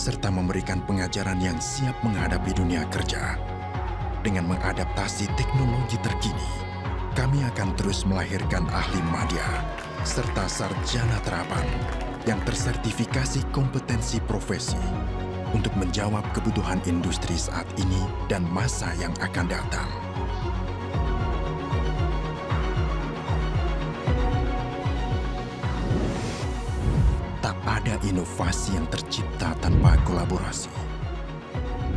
serta memberikan pengajaran yang siap menghadapi dunia kerja. Dengan mengadaptasi teknologi terkini, kami akan terus melahirkan ahli madya serta sarjana terapan yang tersertifikasi kompetensi profesi untuk menjawab kebutuhan industri saat ini dan masa yang akan datang. Tak ada inovasi yang tercipta tanpa kolaborasi.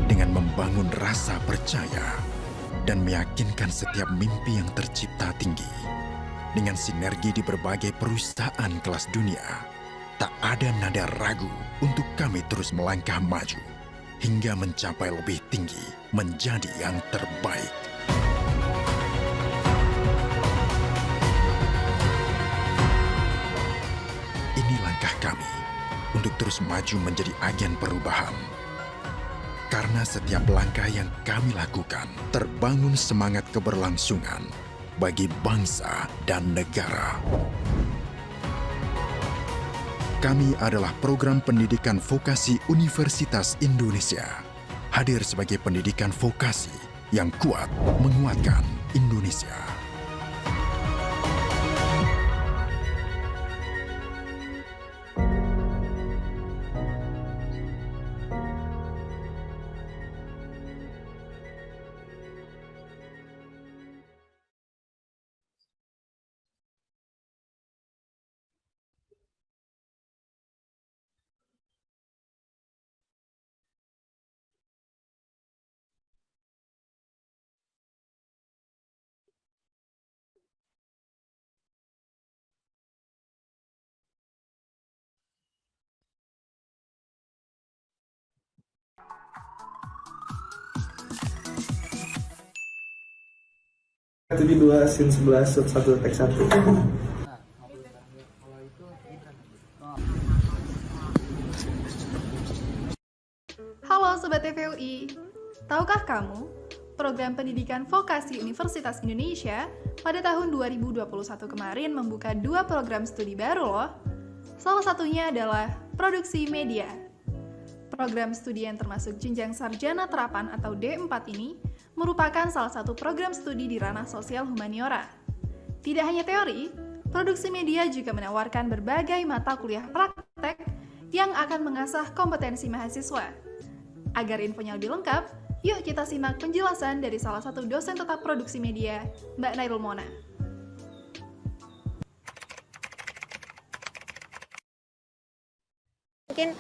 Dengan membangun rasa percaya dan meyakinkan setiap mimpi yang tercipta tinggi, dengan sinergi di berbagai perusahaan kelas dunia, tak ada nada ragu untuk kami terus melangkah maju hingga mencapai lebih tinggi menjadi yang terbaik. Ini langkah kami untuk terus maju menjadi agen perubahan. Karena setiap langkah yang kami lakukan terbangun semangat keberlangsungan bagi bangsa dan negara. Kami adalah program pendidikan vokasi Universitas Indonesia. Hadir sebagai pendidikan vokasi yang kuat menguatkan Indonesia. Tujuh dua sin 11 sub 1 teks 1. Halo Sobat TVUI, tahukah kamu program pendidikan vokasi Universitas Indonesia pada tahun 2021 kemarin membuka 2 program studi baru loh. Salah satunya adalah produksi media. Program studi yang termasuk jenjang sarjana terapan atau D4 ini merupakan salah satu program studi di ranah sosial humaniora. Tidak hanya teori, produksi media juga menawarkan berbagai mata kuliah praktek yang akan mengasah kompetensi mahasiswa. Agar infonya lebih lengkap, yuk kita simak penjelasan dari salah satu dosen tetap produksi media, Mbak Nairul Mona. Mungkin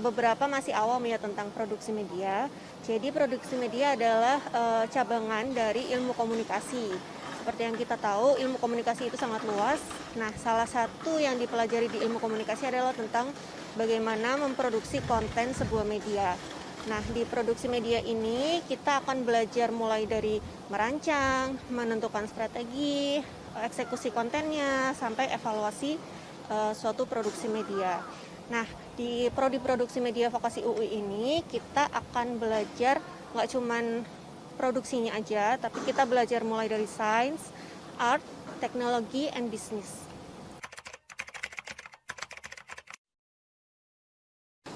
beberapa masih awam ya tentang produksi media. Jadi produksi media adalah cabangan dari ilmu komunikasi. Seperti yang kita tahu, ilmu komunikasi itu sangat luas. Nah, salah satu yang dipelajari di ilmu komunikasi adalah tentang bagaimana memproduksi konten sebuah media. Nah, di produksi media ini kita akan belajar mulai dari merancang, menentukan strategi, eksekusi kontennya, sampai evaluasi suatu produksi media. Nah, di prodi produksi media vokasi UI ini kita akan belajar nggak cuman produksinya aja, tapi kita belajar mulai dari sains, art, teknologi, and business.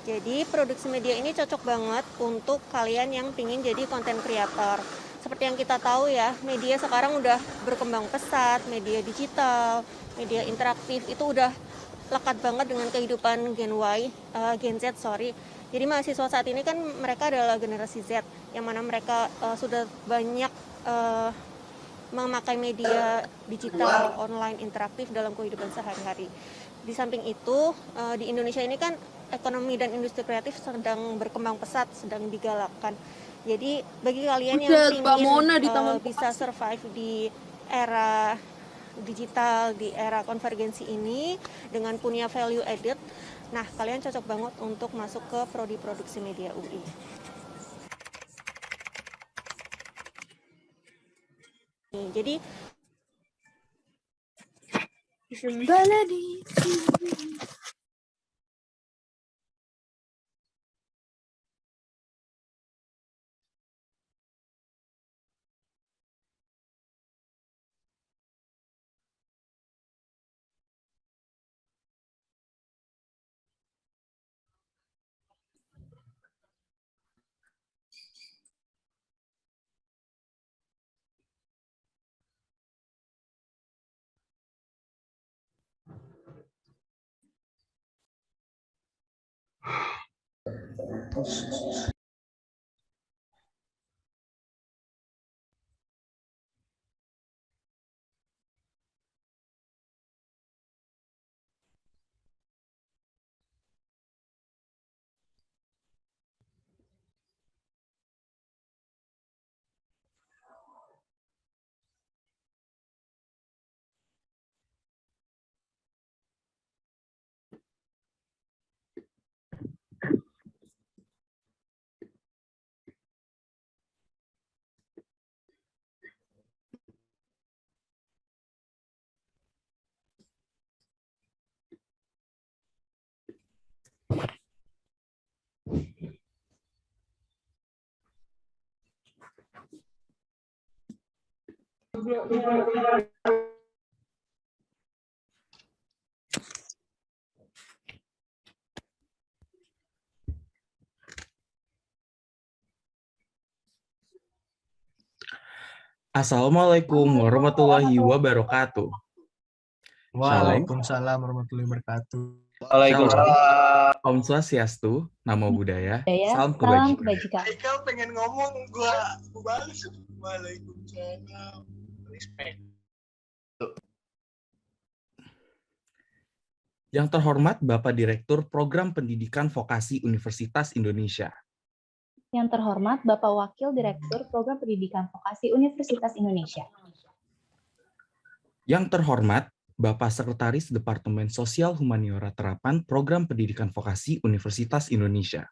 Jadi produksi media ini cocok banget untuk kalian yang pingin jadi content creator. Seperti yang kita tahu ya, media sekarang udah berkembang pesat, media digital, media interaktif itu udah lekat banget dengan kehidupan Gen Z. Jadi mahasiswa saat ini kan mereka adalah generasi Z, yang mana mereka sudah banyak memakai media digital, online, interaktif dalam kehidupan sehari-hari. Di samping itu, di Indonesia ini kan ekonomi dan industri kreatif sedang berkembang pesat, sedang digalakkan. Jadi bagi kalian yang ingin bisa survive di era digital, di era konvergensi ini dengan punya value added, nah kalian cocok banget untuk masuk ke prodi produksi media UI. Jadi Assalamualaikum warahmatullahi wabarakatuh. Shalom. Waalaikumsalam warahmatullahi wabarakatuh. Shalom. Om Swastiastu, Namo Buddhaya, salam kebajikan. Haikal pengen ngomong, gua balas. Waalaikumsalam. Respect. Yang terhormat Bapak Direktur Program Pendidikan Vokasi Universitas Indonesia. Yang terhormat Bapak Wakil Direktur Program Pendidikan Vokasi Universitas Indonesia. Yang terhormat Bapak Sekretaris Departemen Sosial Humaniora Terapan Program Pendidikan Vokasi Universitas Indonesia.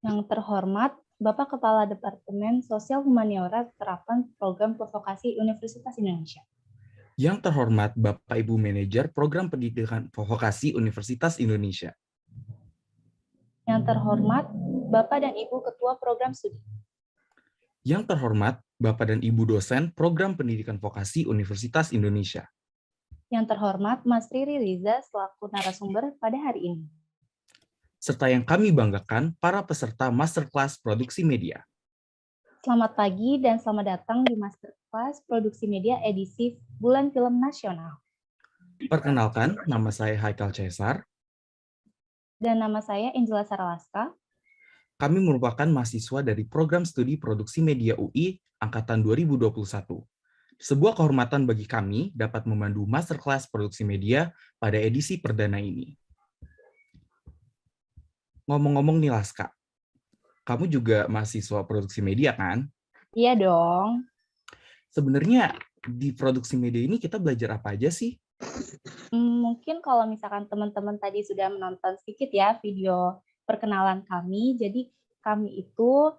Yang terhormat Bapak Kepala Departemen Sosial Humaniora Terapan Program Vokasi Universitas Indonesia. Yang terhormat Bapak Ibu Manajer Program Pendidikan Vokasi Universitas Indonesia. Yang terhormat Bapak dan Ibu Ketua Program Studi. Yang terhormat Bapak dan Ibu Dosen Program Pendidikan Vokasi Universitas Indonesia. Yang terhormat Mas Riri Riza selaku narasumber pada hari ini. Serta yang kami banggakan para peserta Masterclass Produksi Media. Selamat pagi dan selamat datang di Masterclass Produksi Media edisi Bulan Film Nasional. Perkenalkan, nama saya Haikal Caesar. Dan nama saya Angela Saralaska. Kami merupakan mahasiswa dari Program Studi Produksi Media UI Angkatan 2021. Sebuah kehormatan bagi kami dapat memandu Masterclass Produksi Media pada edisi perdana ini. Ngomong-ngomong nih Laska, kamu juga mahasiswa produksi media kan? Iya dong. Sebenarnya di produksi media ini kita belajar apa aja sih? Mungkin kalau misalkan teman-teman tadi sudah menonton sedikit ya video perkenalan kami, jadi kami itu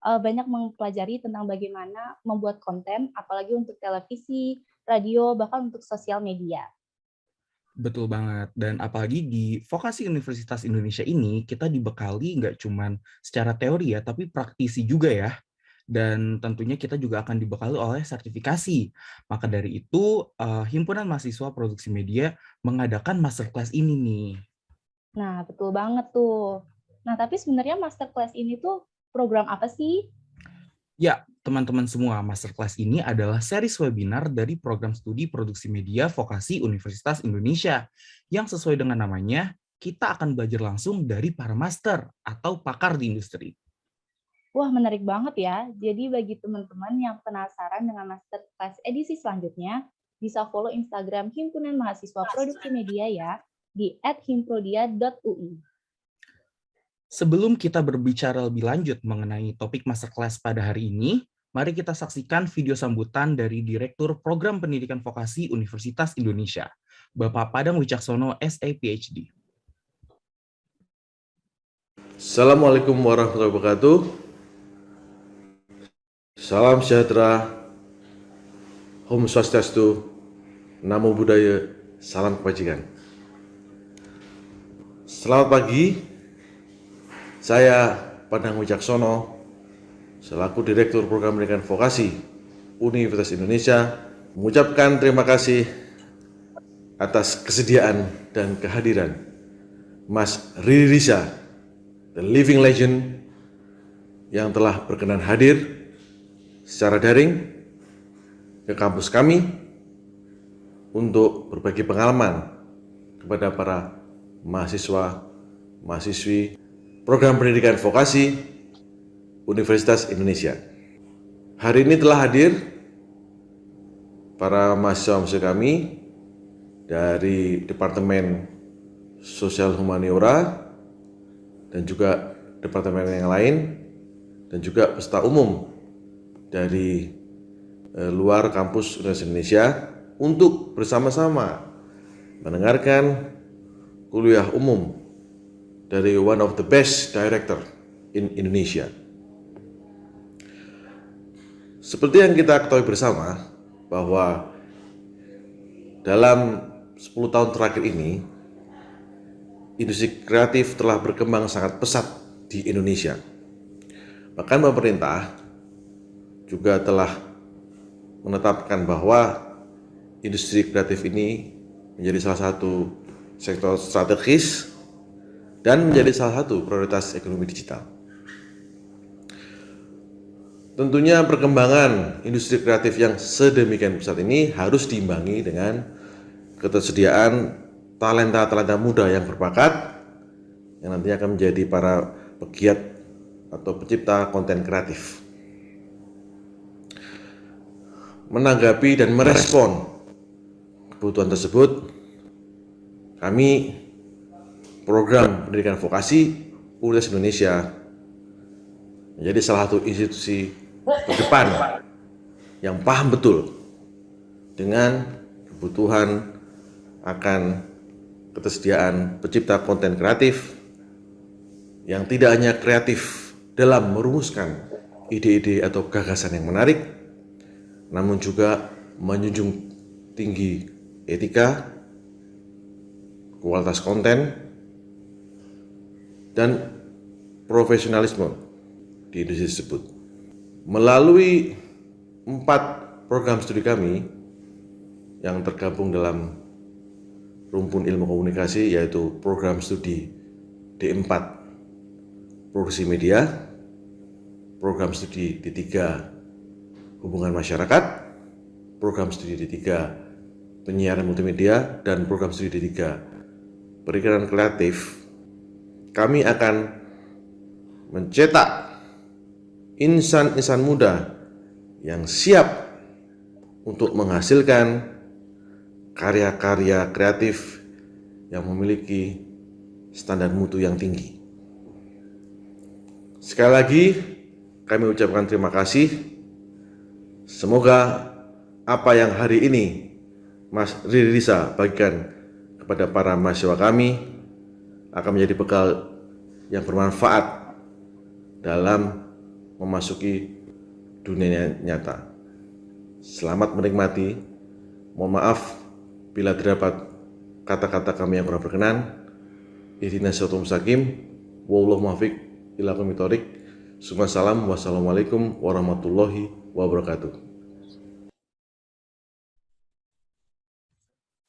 banyak mempelajari tentang bagaimana membuat konten, apalagi untuk televisi, radio, bahkan untuk sosial media. Betul banget, dan apalagi di Vokasi Universitas Indonesia ini, kita dibekali nggak cuman secara teori ya, tapi praktisi juga ya. Dan tentunya kita juga akan dibekali oleh sertifikasi. Maka dari itu, Himpunan Mahasiswa Produksi Media mengadakan masterclass ini nih. Nah, betul banget tuh. Nah, tapi sebenarnya masterclass ini tuh program apa sih? Ya, teman-teman semua, masterclass ini adalah series webinar dari Program Studi Produksi Media Vokasi Universitas Indonesia. Yang sesuai dengan namanya, kita akan belajar langsung dari para master atau pakar di industri. Wah, menarik banget ya. Jadi bagi teman-teman yang penasaran dengan masterclass edisi selanjutnya, bisa follow Instagram Himpunan Mahasiswa Produksi Media ya, di @himprodia.ui. Sebelum kita berbicara lebih lanjut mengenai topik masterclass pada hari ini, mari kita saksikan video sambutan dari Direktur Program Pendidikan Vokasi Universitas Indonesia, Bapak Padang Wicaksono, SA PhD. Assalamualaikum warahmatullahi wabarakatuh. Salam sejahtera, Om Swastiastu, Namo Buddhaya, salam kebajikan. Selamat pagi, saya Padang Wicaksono, selaku Direktur Program Pendidikan Vokasi Universitas Indonesia, mengucapkan terima kasih atas kesediaan dan kehadiran Mas Riri Riza, The Living Legend, yang telah berkenan hadir secara daring ke kampus kami untuk berbagi pengalaman kepada para mahasiswa, mahasiswi Program Pendidikan Vokasi Universitas Indonesia. Hari ini telah hadir para mahasiswa kami dari Departemen Sosial Humaniora dan juga departemen yang lain, dan juga peserta umum dari luar kampus Universitas Indonesia untuk bersama-sama mendengarkan kuliah umum dari one of the best director in Indonesia. Seperti yang kita ketahui bersama bahwa dalam 10 tahun terakhir ini industri kreatif telah berkembang sangat pesat di Indonesia. Bahkan pemerintah juga telah menetapkan bahwa industri kreatif ini menjadi salah satu sektor strategis dan menjadi salah satu prioritas ekonomi digital. Tentunya perkembangan industri kreatif yang sedemikian pesat ini harus diimbangi dengan ketersediaan talenta-talenta muda yang berbakat yang nantinya akan menjadi para pegiat atau pencipta konten kreatif. Menanggapi dan merespon kebutuhan tersebut, kami Program Pendidikan Vokasi Universitas Indonesia menjadi salah satu institusi terdepan yang paham betul dengan kebutuhan akan ketersediaan pencipta konten kreatif yang tidak hanya kreatif dalam merumuskan ide-ide atau gagasan yang menarik, namun juga menjunjung tinggi etika, kualitas konten, dan profesionalisme di industri tersebut. Melalui 4 program studi kami yang tergabung dalam rumpun ilmu komunikasi, yaitu program studi D4 Produksi Media, program studi D3 Hubungan Masyarakat, program studi D3 Penyiaran Multimedia, dan program studi D3 Perikanan Kreatif, kami akan mencetak insan-insan muda yang siap untuk menghasilkan karya-karya kreatif yang memiliki standar mutu yang tinggi. Sekali lagi, kami ucapkan terima kasih. Semoga apa yang hari ini Mas Riri Riza bagikan kepada para mahasiswa kami akan menjadi bekal yang bermanfaat dalam memasuki dunia nyata. Selamat menikmati. Mohon maaf bila terdapat kata-kata kami yang kurang berkenan. Ihdinas siratal mustaqim. Wallahu muwaffiq ila aqwamit thoriq. Wassalamualaikum warahmatullahi wabarakatuh.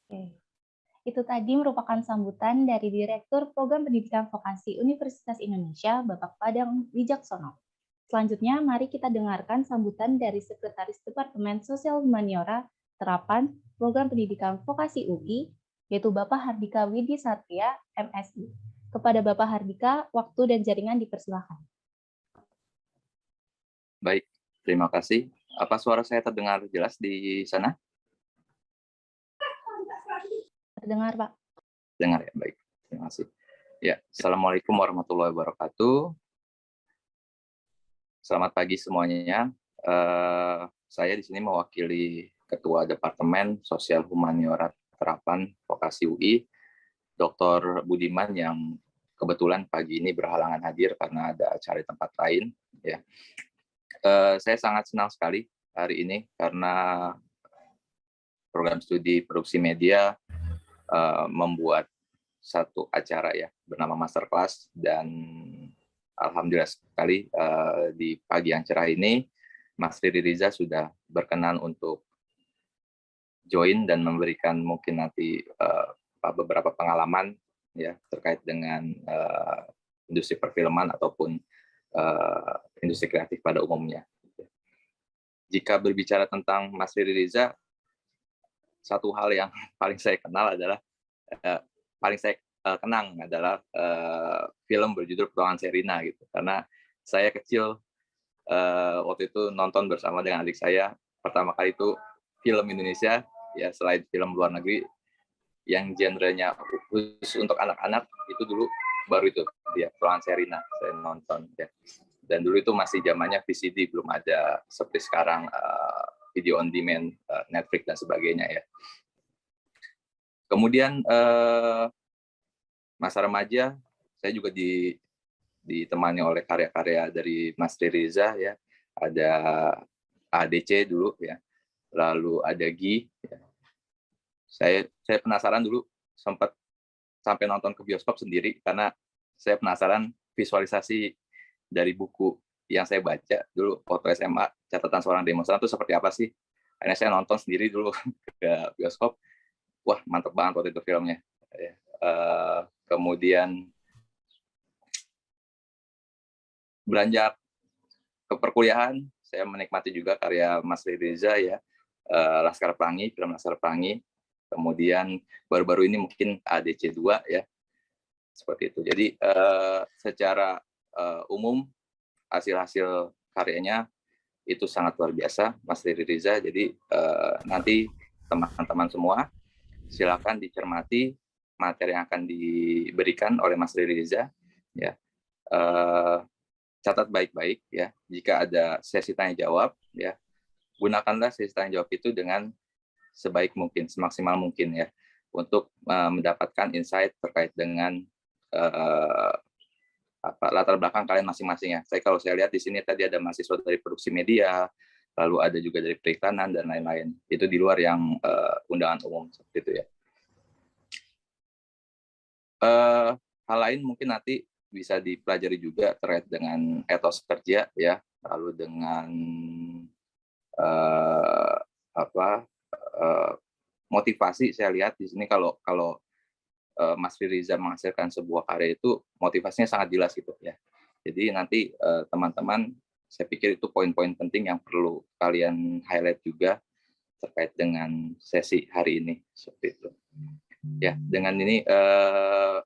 Oke. Itu tadi merupakan sambutan dari Direktur Program Pendidikan Vokasi Universitas Indonesia, Bapak Padang Wijaksono. Selanjutnya, mari kita dengarkan sambutan dari Sekretaris Departemen Sosial Humaniora Terapan Program Pendidikan Vokasi UI, yaitu Bapak Hardika Widi Satria, MSI. Kepada Bapak Hardika, waktu dan jaringan dipersilakan. Baik, terima kasih. Apa suara saya terdengar jelas di sana? Terdengar, Pak. Dengar ya, baik. Terima kasih. Ya, Assalamualaikum warahmatullahi wabarakatuh. Selamat pagi semuanya. Saya di sini mewakili Ketua Departemen Sosial Humaniora Terapan Vokasi UI, Dr. Budiman, yang kebetulan pagi ini berhalangan hadir karena ada acara di tempat lain. Ya, saya sangat senang sekali hari ini karena program studi produksi media membuat satu acara ya bernama Masterclass, dan alhamdulillah sekali di pagi yang cerah ini Mas Riri Riza sudah berkenan untuk join dan memberikan mungkin nanti beberapa pengalaman ya terkait dengan industri perfilman ataupun industri kreatif pada umumnya. Jika berbicara tentang Mas Riri Riza, satu hal yang paling saya kenal adalah paling saya kenang adalah film berjudul Petualangan Sherina gitu. Karena saya kecil waktu itu nonton bersama dengan adik saya pertama kali itu film Indonesia ya, selain film luar negeri yang genrenya khusus untuk anak-anak itu dulu baru itu ya, Petualangan Sherina saya nonton ya. Dan dulu itu masih zamannya VCD, belum ada seperti sekarang video on demand, Netflix dan sebagainya ya. Kemudian masa remaja saya juga ditemani oleh karya-karya dari Mas Ririza ya, ada ADC dulu ya, lalu ada Gi ya. Saya penasaran dulu sempat sampai nonton ke bioskop sendiri karena saya penasaran visualisasi dari buku yang saya baca dulu waktu SMA, Catatan Seorang Demonstran itu seperti apa sih. Akhirnya saya nonton sendiri dulu ke bioskop. Wah, mantep banget waktu itu filmnya. Kemudian beranjak ke perkuliahan, saya menikmati juga karya Mas Ririza ya, Laskar Pelangi, film Laskar Pelangi. Kemudian baru-baru ini mungkin ADC 2 ya, seperti itu. Jadi secara umum hasil-hasil karyanya itu sangat luar biasa, Mas Ririza. Jadi nanti teman-teman semua silakan dicermati materi yang akan diberikan oleh Mas Ririza ya. Catat baik-baik ya, jika ada sesi tanya jawab ya, gunakanlah sesi tanya jawab itu dengan sebaik mungkin, semaksimal mungkin ya, untuk mendapatkan insight terkait dengan latar belakang kalian masing-masing ya. Kalau saya lihat di sini tadi ada mahasiswa dari produksi media, lalu ada juga dari periklanan dan lain-lain. Itu di luar yang undangan umum seperti itu ya. Hal lain mungkin nanti bisa dipelajari juga terkait dengan etos kerja ya, lalu dengan motivasi. Saya lihat di sini kalau Mas Ririza menghasilkan sebuah karya itu motivasinya sangat jelas gitu ya. Jadi nanti teman-teman, saya pikir itu poin-poin penting yang perlu kalian highlight juga terkait dengan sesi hari ini seperti itu. Ya, dengan ini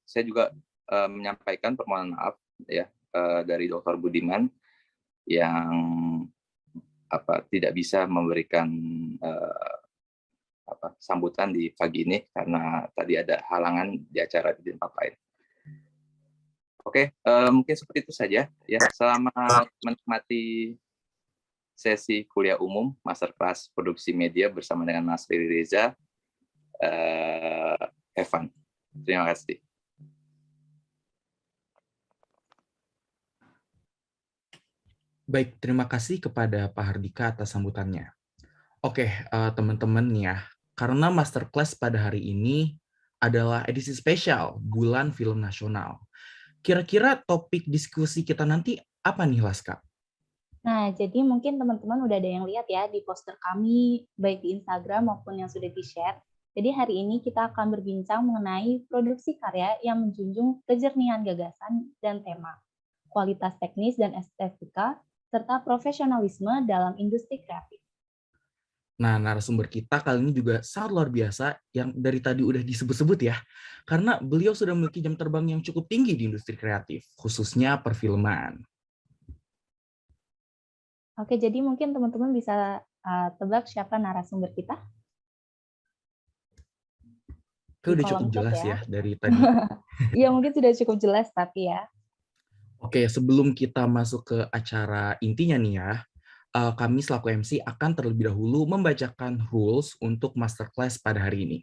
saya juga menyampaikan permohonan maaf ya dari Dr. Budiman yang tidak bisa memberikan sambutan di pagi ini karena tadi ada halangan di acara di tempat lain. Oke, mungkin seperti itu saja ya. Selamat menikmati sesi kuliah umum Masterclass Produksi Media bersama dengan Mas Ririza. Evan, terima kasih. Baik, terima kasih kepada Pak Hardika atas sambutannya. Oke, teman-teman nih ya, karena Masterclass pada hari ini adalah edisi spesial Bulan Film Nasional. Kira-kira topik diskusi kita nanti apa nih, Laska? Nah, jadi mungkin teman-teman udah ada yang lihat ya di poster kami, baik di Instagram maupun yang sudah di-share. Jadi hari ini kita akan berbincang mengenai produksi karya yang menjunjung kejernihan gagasan dan tema, kualitas teknis dan estetika, serta profesionalisme dalam industri kreatif. Nah, narasumber kita kali ini juga sangat luar biasa, yang dari tadi udah disebut-sebut ya, karena beliau sudah memiliki jam terbang yang cukup tinggi di industri kreatif, khususnya perfilman. Oke, jadi mungkin teman-teman bisa tebak siapa narasumber kita? Udah cukup jelas ya dari tadi. Iya, mungkin sudah cukup jelas tapi ya. Oke, sebelum kita masuk ke acara intinya nih ya, kami selaku MC akan terlebih dahulu membacakan rules untuk Masterclass pada hari ini.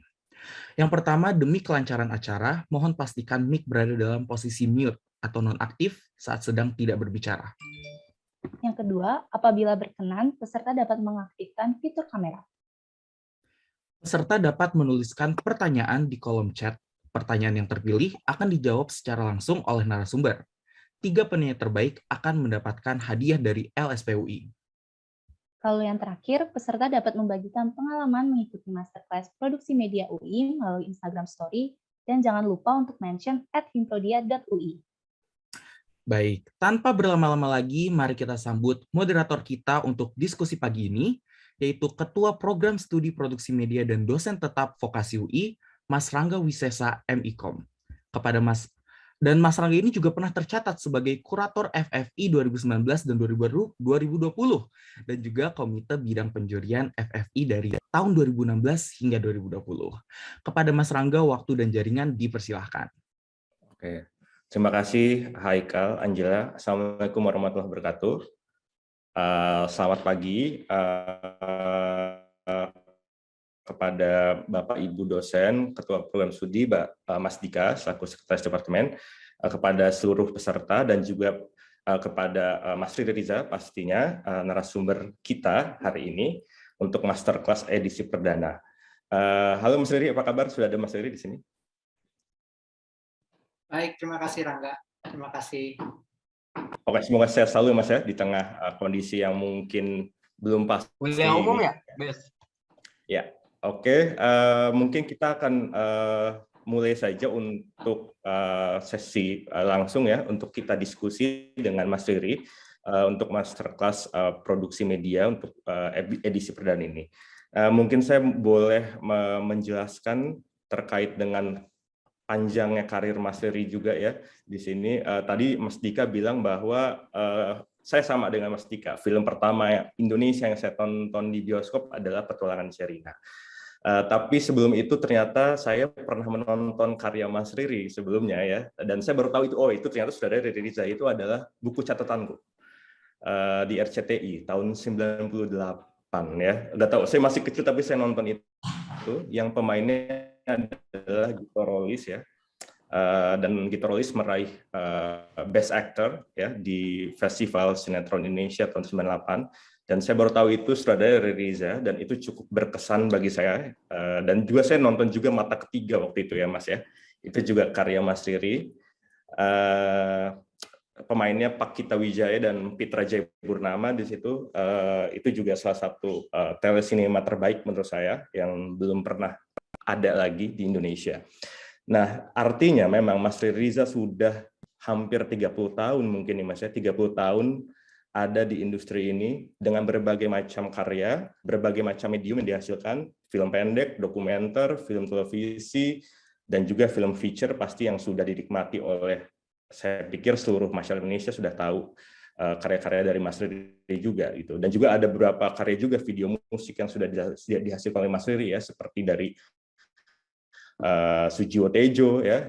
Yang pertama, demi kelancaran acara, mohon pastikan mic berada dalam posisi mute atau nonaktif saat sedang tidak berbicara. Yang kedua, apabila berkenan, peserta dapat mengaktifkan fitur kamera. Peserta dapat menuliskan pertanyaan di kolom chat. Pertanyaan yang terpilih akan dijawab secara langsung oleh narasumber. 3 penanya terbaik akan mendapatkan hadiah dari LSPUI. Lalu yang terakhir, peserta dapat membagikan pengalaman mengikuti Masterclass Produksi Media UI melalui Instagram Story, dan jangan lupa untuk mention @himprodia.ui. Baik, tanpa berlama-lama lagi, mari kita sambut moderator kita untuk diskusi pagi ini, yaitu Ketua Program Studi Produksi Media dan dosen tetap Vokasi UI, Mas Rangga Wisesa, MIKOM. kepada Mas Rangga ini juga pernah tercatat sebagai kurator FFI 2019 dan 2020 dan juga komite bidang penjurian FFI dari tahun 2016 hingga 2020. Kepada Mas Rangga, waktu dan jaringan dipersilahkan. Oke, terima kasih Haikal, Angela. Assalamualaikum warahmatullahi wabarakatuh. Selamat pagi kepada Bapak Ibu dosen, Ketua Program Studi, Mas Dika, selaku Sekretaris Departemen, kepada seluruh peserta, dan juga kepada Mas Riri Riza, pastinya narasumber kita hari ini untuk Masterclass edisi perdana. Halo Mas Riri, apa kabar? Sudah ada Mas Riri di sini? Baik, terima kasih Rangga. Terima kasih. Oke, semoga sehat selalu Mas ya, di tengah kondisi yang mungkin belum pasti. Kuliah umum ya, Bes? Ya. Oke, mungkin kita akan mulai saja untuk sesi langsung ya, untuk kita diskusi dengan Mas Riri untuk Masterclass produksi media untuk edisi perdana ini. Mungkin saya boleh menjelaskan terkait dengan panjangnya karir Mas Riri juga ya di sini. Tadi Mas Dika bilang bahwa saya sama dengan Mas Dika. Film pertama Indonesia yang saya tonton di bioskop adalah Petualangan Sherina. Tapi sebelum itu ternyata saya pernah menonton karya Mas Riri sebelumnya ya, dan saya baru tahu itu ternyata Saudara Riri Riza itu adalah buku catatanku di RCTI tahun 98 ya. Nggak tahu, saya masih kecil tapi saya nonton itu yang pemainnya adalah Gito Rolis ya, dan Gito Rolis meraih Best Actor ya di Festival Sinetron Indonesia tahun 98. Dan saya baru tahu itu Sutradara Riri Riza, dan itu cukup berkesan bagi saya. Dan juga saya nonton juga Mata Ketiga waktu itu ya Mas ya. Itu juga karya Mas Riri. Pemainnya Pak Kita Wijaya dan Pitra Jaya Purnama di situ. Itu juga salah satu telesinema terbaik menurut saya yang belum pernah ada lagi di Indonesia. Nah, artinya memang Mas Riri Riza sudah hampir 30 tahun mungkin nih Mas ya, 30 tahun ada di industri ini dengan berbagai macam karya, berbagai macam medium yang dihasilkan, film pendek, dokumenter, film televisi, dan juga film feature pasti yang sudah dinikmati oleh, saya pikir seluruh masyarakat Indonesia sudah tahu karya-karya dari Mas Riri juga gitu. Dan juga ada beberapa karya juga video musik yang sudah dihasilkan oleh Mas Riri ya, seperti dari Sujiwo Tejo ya,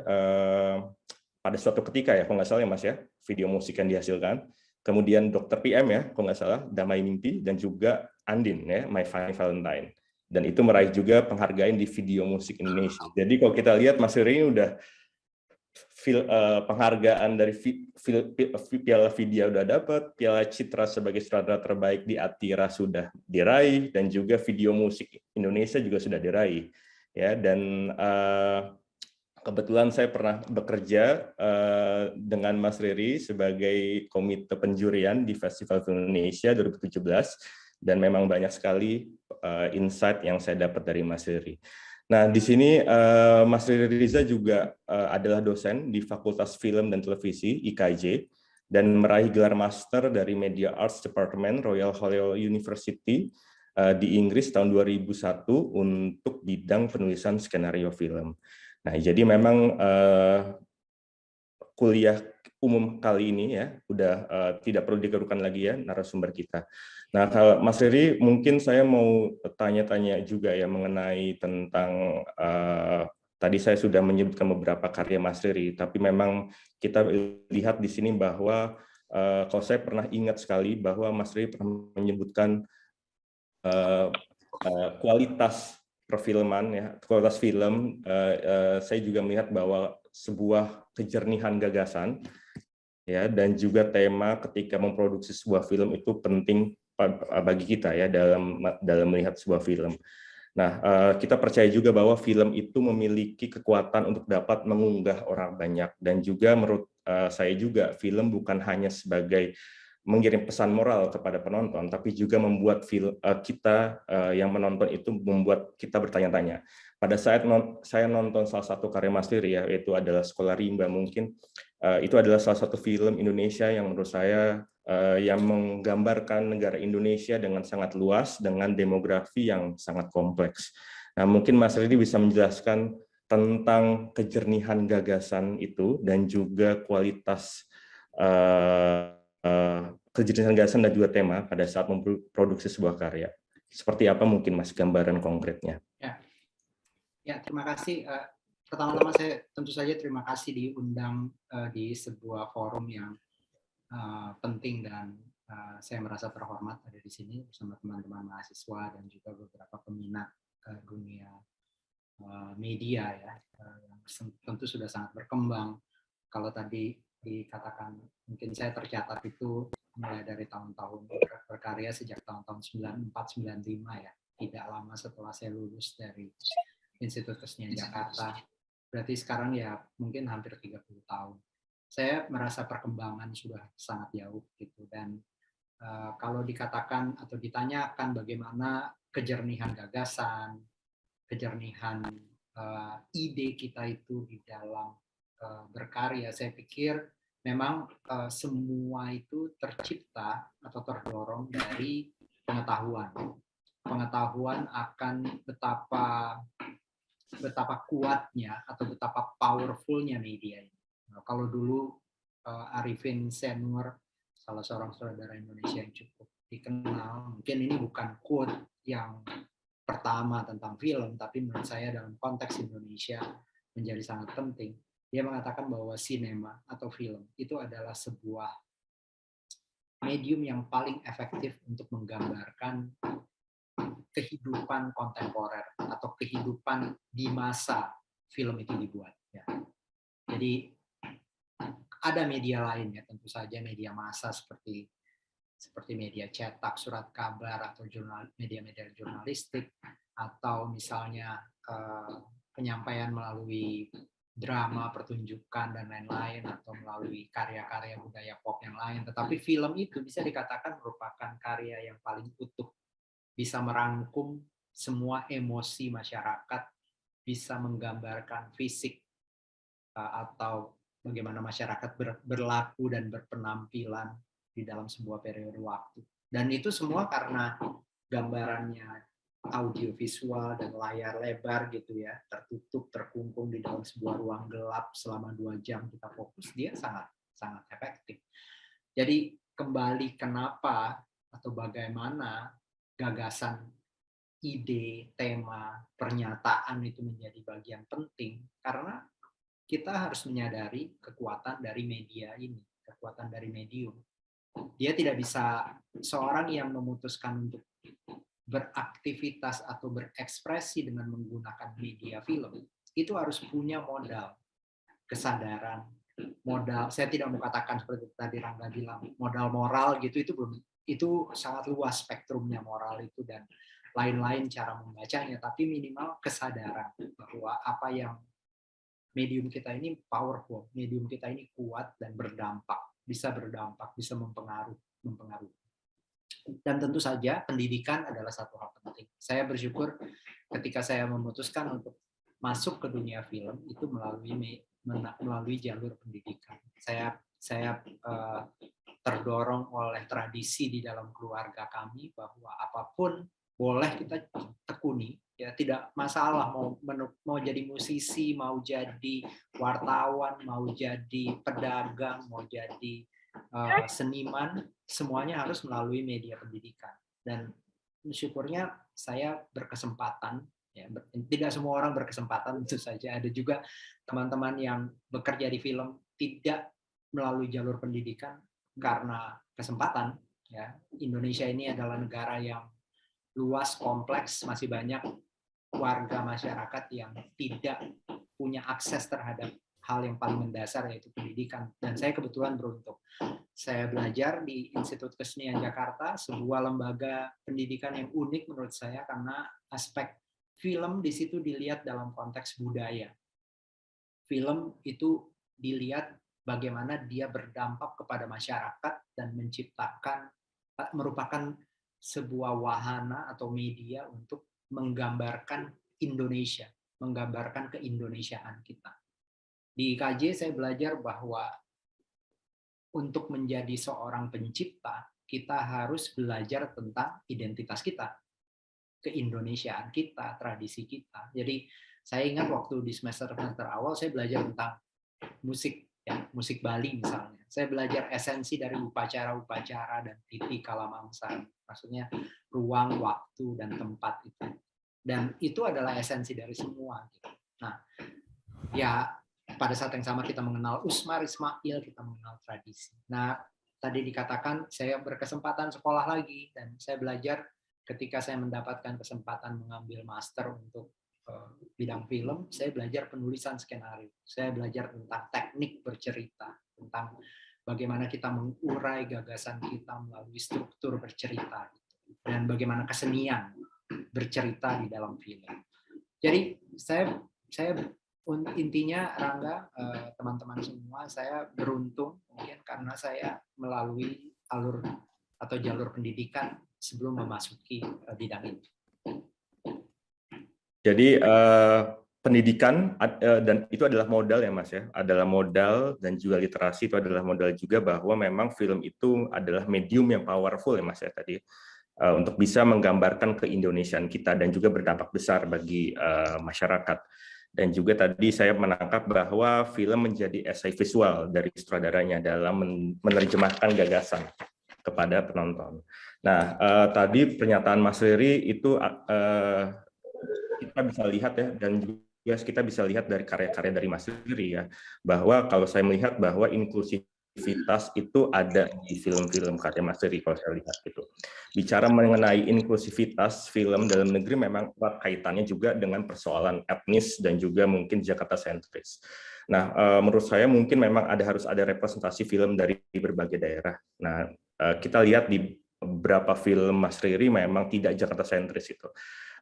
pada suatu ketika ya, kalau nggak salah ya Mas ya, video musik yang dihasilkan. Kemudian Dr. PM ya, kalau nggak salah, Damai Mimpi, dan juga Andin ya, My Funny Valentine. Dan itu meraih juga penghargaan di video musik Indonesia. Jadi kalau kita lihat Mas Riri ini udah penghargaan dari Piala Vidya udah dapat, Piala Citra sebagai sutradara terbaik di Atira sudah diraih, dan juga video musik Indonesia juga sudah diraih. Ya, dan kebetulan saya pernah bekerja dengan Mas Riri sebagai komite penjurian di Festival Film Indonesia 2017, dan memang banyak sekali insight yang saya dapat dari Mas Riri. Nah, di sini Mas Riri Riza juga adalah dosen di Fakultas Film dan Televisi (IKJ) dan meraih gelar master dari Media Arts Department Royal Holloway University di Inggris tahun 2001 untuk bidang penulisan skenario film. Nah, jadi memang kuliah umum kali ini ya udah tidak perlu dikerukan lagi ya narasumber kita. Nah, kalau Mas Riri, mungkin saya mau tanya-tanya juga ya mengenai tentang tadi saya sudah menyebutkan beberapa karya Mas Riri, tapi memang kita lihat di sini bahwa kalau saya pernah ingat sekali bahwa Mas Riri pernah menyebutkan kualitas perfilman ya, kualitas film, saya juga melihat bahwa sebuah kejernihan gagasan ya, dan juga tema ketika memproduksi sebuah film itu penting bagi kita ya dalam melihat sebuah film. Nah, kita percaya juga bahwa film itu memiliki kekuatan untuk dapat mengunggah orang banyak, dan juga menurut saya juga film bukan hanya sebagai mengirim pesan moral kepada penonton, tapi juga membuat kita yang menonton itu membuat kita bertanya-tanya. Pada saat saya nonton salah satu karya Mas Riri ya, yaitu adalah Sekolah Rimba, mungkin itu adalah salah satu film Indonesia yang menurut saya yang menggambarkan negara Indonesia dengan sangat luas, dengan demografi yang sangat kompleks. Nah, mungkin Mas Riri bisa menjelaskan tentang kejernihan gagasan itu dan juga kualitas kejernihan gagasan dan juga tema pada saat memproduksi sebuah karya. Seperti apa mungkin Mas gambaran konkretnya? Ya, terima kasih. Pertama-tama saya tentu saja terima kasih diundang di sebuah forum yang penting dan saya merasa terhormat ada di sini bersama teman-teman mahasiswa dan juga beberapa peminat dunia media ya yang tentu sudah sangat berkembang. Kalau tadi dikatakan mungkin saya tercatat itu mulai dari tahun-tahun berkarya sejak tahun-tahun 94-95 ya, tidak lama setelah saya lulus dari Institut Kesenian Jakarta. Berarti sekarang ya mungkin hampir 30 tahun. Saya merasa perkembangan sudah sangat jauh gitu dan kalau dikatakan atau ditanyakan bagaimana kejernihan gagasan, kejernihan ide kita itu di dalam berkarya, saya pikir memang semua itu tercipta atau terdorong dari pengetahuan. Pengetahuan akan betapa kuatnya atau betapa powerfulnya media ini. Nah, kalau dulu Arifin Senur, salah seorang saudara Indonesia yang cukup dikenal, mungkin ini bukan quote yang pertama tentang film, tapi menurut saya dalam konteks Indonesia menjadi sangat penting. Dia mengatakan bahwa sinema atau film itu adalah sebuah medium yang paling efektif untuk menggambarkan kehidupan kontemporer atau kehidupan di masa film itu dibuat. Ya. Jadi ada media lain ya, tentu saja media massa seperti media cetak, surat kabar atau media-media jurnalistik, atau misalnya penyampaian melalui drama, pertunjukan dan lain-lain, atau melalui karya-karya budaya pop yang lain. Tetapi film itu bisa dikatakan merupakan karya yang paling utuh, bisa merangkum semua emosi masyarakat, bisa menggambarkan fisik atau bagaimana masyarakat berlaku dan berpenampilan di dalam sebuah periode waktu. Dan itu semua karena gambarannya audiovisual dan layar lebar gitu ya, tertutup, terkungkung di dalam sebuah ruang gelap selama 2 jam kita fokus, dia sangat efektif. Jadi kembali kenapa atau bagaimana gagasan, ide, tema, pernyataan itu menjadi bagian penting, karena kita harus menyadari kekuatan dari media ini, kekuatan dari medium. Dia tidak bisa, seorang yang memutuskan untuk beraktivitas atau berekspresi dengan menggunakan media film, itu harus punya modal kesadaran, modal, saya tidak mau katakan seperti tadi Rangga bilang, modal moral gitu, itu sangat luas spektrumnya moral itu dan lain-lain cara membacanya, tapi minimal kesadaran bahwa apa yang medium kita ini powerful, medium kita ini kuat dan berdampak, bisa mempengaruhi. Dan tentu saja pendidikan adalah satu hal penting. Saya bersyukur ketika saya memutuskan untuk masuk ke dunia film itu melalui jalur pendidikan. Saya terdorong oleh tradisi di dalam keluarga kami bahwa apapun boleh kita tekuni, ya tidak masalah mau jadi musisi, mau jadi wartawan, mau jadi pedagang, mau jadi seniman, semuanya harus melalui media pendidikan. Dan syukurnya saya berkesempatan, ya, tidak semua orang berkesempatan, tentu saja ada juga teman-teman yang bekerja di film tidak melalui jalur pendidikan karena kesempatan. Ya, Indonesia ini adalah negara yang luas, kompleks, masih banyak warga masyarakat yang tidak punya akses terhadap hal yang paling mendasar yaitu pendidikan. Dan saya kebetulan beruntung. Saya belajar di Institut Kesenian Jakarta, sebuah lembaga pendidikan yang unik menurut saya karena aspek film di situ dilihat dalam konteks budaya. Film itu dilihat bagaimana dia berdampak kepada masyarakat dan merupakan sebuah wahana atau media untuk menggambarkan Indonesia, menggambarkan keindonesiaan kita. Di IKJ saya belajar bahwa untuk menjadi seorang pencipta, kita harus belajar tentang identitas kita, keindonesiaan kita, tradisi kita. Jadi Saya ingat waktu di semester awal saya belajar tentang musik, ya, musik Bali misalnya. Saya belajar esensi dari upacara-upacara dan titi kalamangsa. Maksudnya ruang, waktu, dan tempat itu. Dan itu adalah esensi dari semua. Gitu. Nah, ya pada saat yang sama kita mengenal Usmar Ismail, kita mengenal tradisi. Nah, tadi dikatakan saya berkesempatan sekolah lagi, dan saya belajar ketika saya mendapatkan kesempatan mengambil master untuk bidang film, saya belajar penulisan skenario. Saya belajar tentang teknik bercerita, tentang bagaimana kita mengurai gagasan kita melalui struktur bercerita, dan bagaimana kesenian bercerita di dalam film. Jadi saya intinya Rangga, teman-teman semua, saya beruntung mungkin karena saya melalui alur atau jalur pendidikan sebelum memasuki bidang ini. Jadi pendidikan dan itu adalah modal ya Mas ya, adalah modal, dan juga literasi itu adalah modal juga, bahwa memang film itu adalah medium yang powerful ya Mas ya tadi, untuk bisa menggambarkan keindonesiaan kita dan juga berdampak besar bagi masyarakat. Dan juga tadi saya menangkap bahwa film menjadi esai visual dari sutradaranya dalam menerjemahkan gagasan kepada penonton. Nah, tadi pernyataan Mas Riri itu kita bisa lihat ya, dan juga kita bisa lihat dari karya-karya dari Mas Riri ya, bahwa kalau saya melihat bahwa inklusivitas itu ada di film-film karya Mas Riri kalau saya lihat gitu. Bicara mengenai inklusivitas film dalam negeri memang erat kaitannya juga dengan persoalan etnis dan juga mungkin Jakarta sentris. Nah, menurut saya mungkin memang harus ada representasi film dari berbagai daerah. Nah, kita lihat di beberapa film Mas Riri memang tidak Jakarta sentris itu.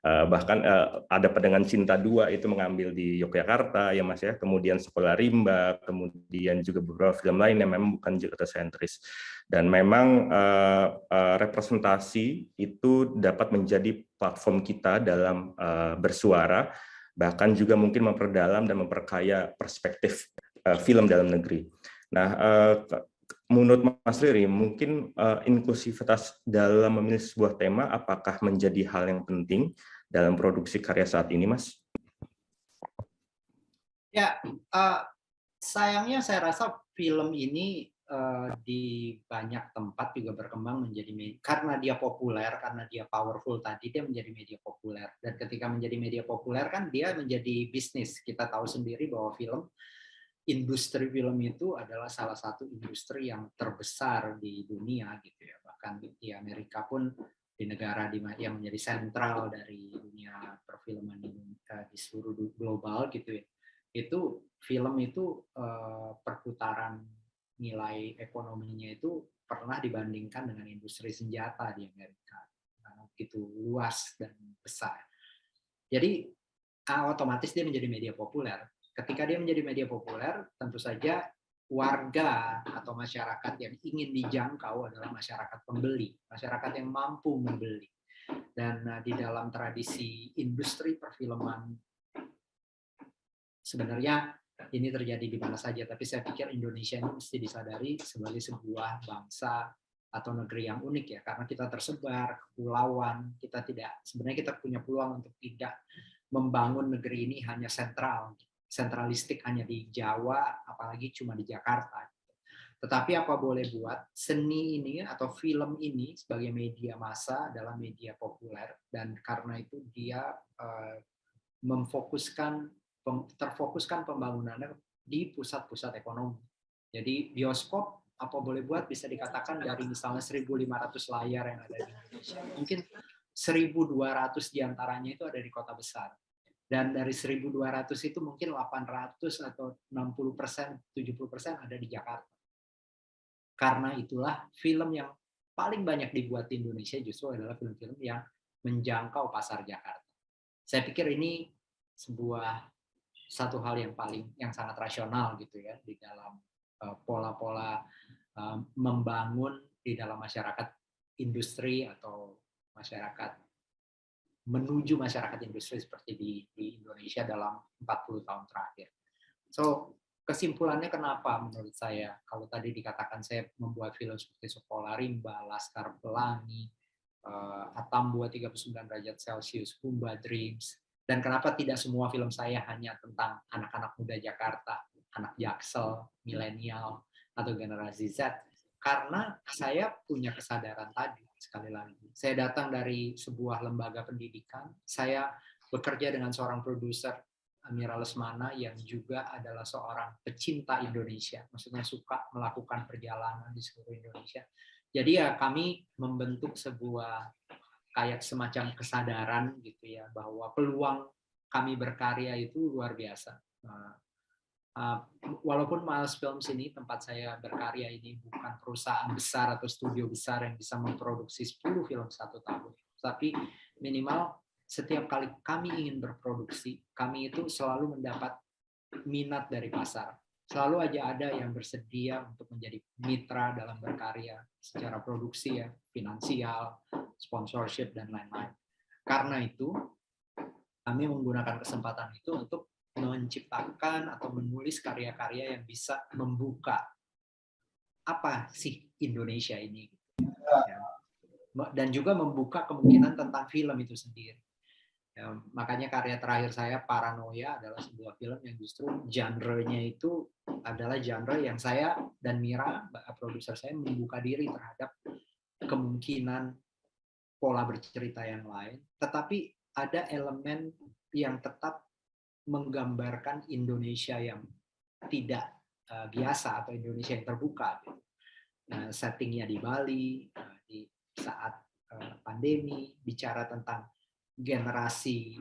Bahkan ada Pedangan Cinta 2 itu mengambil di Yogyakarta ya Mas ya, kemudian Sekolah Rimba, kemudian juga beberapa film lain yang memang bukan Jakarta sentris. Dan memang representasi itu dapat menjadi platform kita dalam bersuara, bahkan juga mungkin memperdalam dan memperkaya perspektif film dalam negeri. Nah, menurut Mas Riri, mungkin inklusivitas dalam memilih sebuah tema apakah menjadi hal yang penting dalam produksi karya saat ini, Mas? Ya, sayangnya saya rasa film ini di banyak tempat juga berkembang menjadi media, karena dia populer, karena dia powerful tadi, dia menjadi media populer. Dan ketika menjadi media populer kan dia menjadi bisnis. Kita tahu sendiri bahwa industri film itu adalah salah satu industri yang terbesar di dunia gitu ya. Bahkan di Amerika pun, di negara yang menjadi sentral dari dunia perfilman di seluruh global gitu ya, itu film itu perputaran nilai ekonominya itu pernah dibandingkan dengan industri senjata di Amerika, karena begitu luas dan besar. Jadi otomatis dia menjadi media populer. Ketika dia menjadi media populer, tentu saja warga atau masyarakat yang ingin dijangkau adalah masyarakat pembeli, masyarakat yang mampu membeli. Dan di dalam tradisi industri perfilman, sebenarnya ini terjadi di mana saja, tapi saya pikir Indonesia ini mesti disadari sebagai sebuah bangsa atau negeri yang unik ya, karena kita tersebar, kepulauan, sebenarnya kita punya peluang untuk tidak membangun negeri ini hanya sentralistik hanya di Jawa, apalagi cuma di Jakarta. Tetapi apa boleh buat, seni ini atau film ini sebagai media massa adalah media populer, dan karena itu dia terfokuskan pembangunannya di pusat-pusat ekonomi. Jadi bioskop, apa boleh buat, bisa dikatakan dari misalnya 1.500 layar yang ada di Indonesia, mungkin 1.200 diantaranya itu ada di kota besar. Dan dari 1.200 itu mungkin 800 atau 60%, 70% ada di Jakarta. Karena itulah film yang paling banyak dibuat di Indonesia justru adalah film-film yang menjangkau pasar Jakarta. Saya pikir ini satu hal yang sangat rasional gitu ya, di dalam pola-pola membangun di dalam masyarakat industri atau masyarakat menuju masyarakat industri seperti di Indonesia dalam 40 tahun terakhir. So, kesimpulannya kenapa menurut saya, kalau tadi dikatakan saya membuat film seperti Sekolah Rimba, Laskar Pelangi, Atambua 39 derajat Celcius, Humba Dreams, Dan kenapa tidak semua film saya hanya tentang anak-anak muda Jakarta, anak Jaksel, milenial, atau generasi Z? Karena saya punya kesadaran tadi, sekali lagi. Saya datang dari sebuah lembaga pendidikan, saya bekerja dengan seorang produser, Amira Lesmana, yang juga adalah seorang pecinta Indonesia, maksudnya suka melakukan perjalanan di seluruh Indonesia. Jadi ya kami membentuk sebuah kayak semacam kesadaran gitu ya, bahwa peluang kami berkarya itu luar biasa. Walaupun Miles Films ini, tempat saya berkarya ini, bukan perusahaan besar atau studio besar yang bisa memproduksi 10 film satu tahun, tapi minimal setiap kali kami ingin berproduksi, kami itu selalu mendapat minat dari pasar. Selalu aja ada yang bersedia untuk menjadi mitra dalam berkarya secara produksi ya, finansial, sponsorship, dan lain-lain. Karena itu, kami menggunakan kesempatan itu untuk menciptakan atau menulis karya-karya yang bisa membuka apa sih Indonesia ini. Dan juga membuka kemungkinan tentang film itu sendiri. Ya, makanya karya terakhir saya, Paranoia, adalah sebuah film yang justru genre-nya itu adalah genre yang saya dan Mira, produser saya, membuka diri terhadap kemungkinan pola bercerita yang lain, tetapi ada elemen yang tetap menggambarkan Indonesia yang tidak biasa atau Indonesia yang terbuka. Settingnya di Bali, di saat pandemi, bicara tentang generasi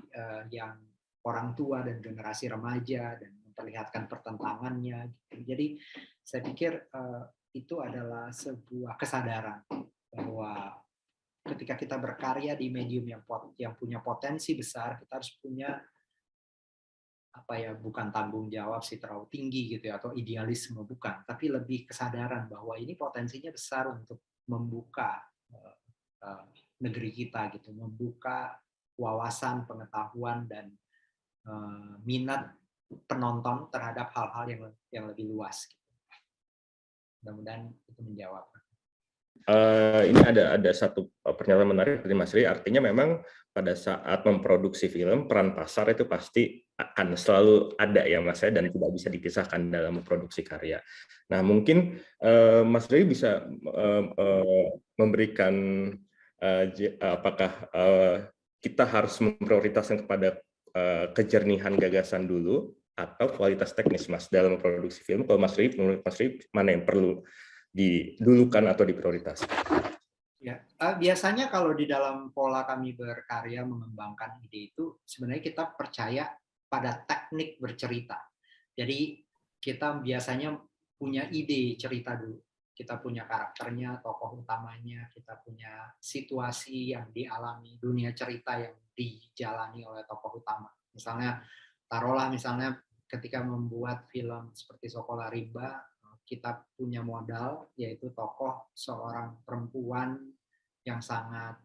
yang orang tua dan generasi remaja, dan memperlihatkan pertentangannya. Jadi saya pikir itu adalah sebuah kesadaran bahwa ketika kita berkarya di medium yang punya potensi besar, kita harus punya bukan tanggung jawab sih terlalu tinggi gitu ya, atau idealisme, bukan, tapi lebih kesadaran bahwa ini potensinya besar untuk membuka negeri kita gitu, membuka wawasan, pengetahuan, dan minat penonton terhadap hal-hal yang lebih luas. Gitu. Mudah-mudahan itu menjawab. Ini ada satu pernyataan menarik dari Mas Ri, artinya memang pada saat memproduksi film, peran pasar itu pasti akan selalu ada ya Mas, dan tidak bisa dipisahkan dalam memproduksi karya. Nah mungkin Mas Ri bisa memberikan apakah kita harus memprioritaskan kepada kejernihan gagasan dulu atau kualitas teknis Mas dalam memproduksi film? Kalau menurut Mas Ri mana yang perlu didulukan atau diprioritaskan? Ya, biasanya kalau di dalam pola kami berkarya mengembangkan ide itu, sebenarnya kita percaya pada teknik bercerita. Jadi kita biasanya punya ide cerita dulu. Kita punya karakternya, tokoh utamanya, kita punya situasi yang dialami, dunia cerita yang dijalani oleh tokoh utama. Misalnya, taruhlah misalnya ketika membuat film seperti Sokola Rimba, kita punya modal, yaitu tokoh seorang perempuan yang sangat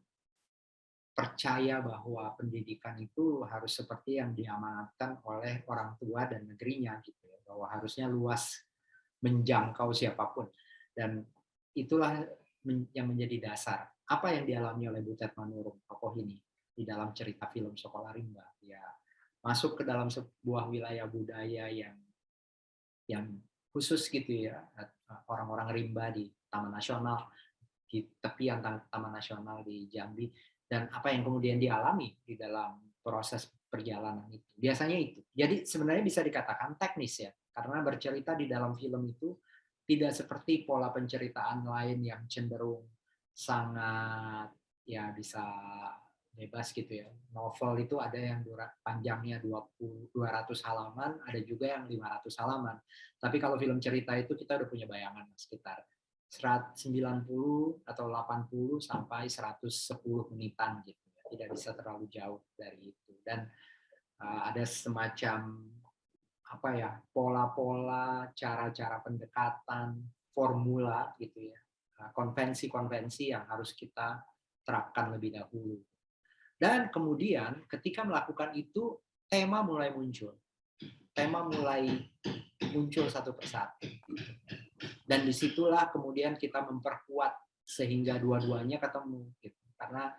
percaya bahwa pendidikan itu harus seperti yang diamanatkan oleh orang tua dan negerinya, gitu ya, bahwa harusnya luas menjangkau siapapun. Dan itulah yang menjadi dasar. Apa yang dialami oleh Butet Manurung, tokoh ini, di dalam cerita film Sokola Rimba? Ya, masuk ke dalam sebuah wilayah budaya yang khusus gitu ya, orang-orang rimba di Taman Nasional, di tepian Taman Nasional di Jambi, dan apa yang kemudian dialami di dalam proses perjalanan itu. Biasanya itu. Jadi sebenarnya bisa dikatakan teknis ya, karena bercerita di dalam film itu tidak seperti pola penceritaan lain yang cenderung sangat ya bisa bebas gitu ya. Novel itu ada yang panjangnya 200 halaman, ada juga yang 500 halaman. Tapi kalau film cerita itu kita udah punya bayangan sekitar 90 atau 80 sampai 110 menitan gitu. Tidak bisa terlalu jauh dari itu. Dan ada semacam pola-pola, cara-cara pendekatan, formula gitu ya. Konvensi-konvensi yang harus kita terapkan lebih dahulu. Dan kemudian ketika melakukan itu, tema mulai muncul. Tema mulai muncul satu persatu. Dan disitulah kemudian kita memperkuat sehingga dua-duanya ketemu. Gitu. Karena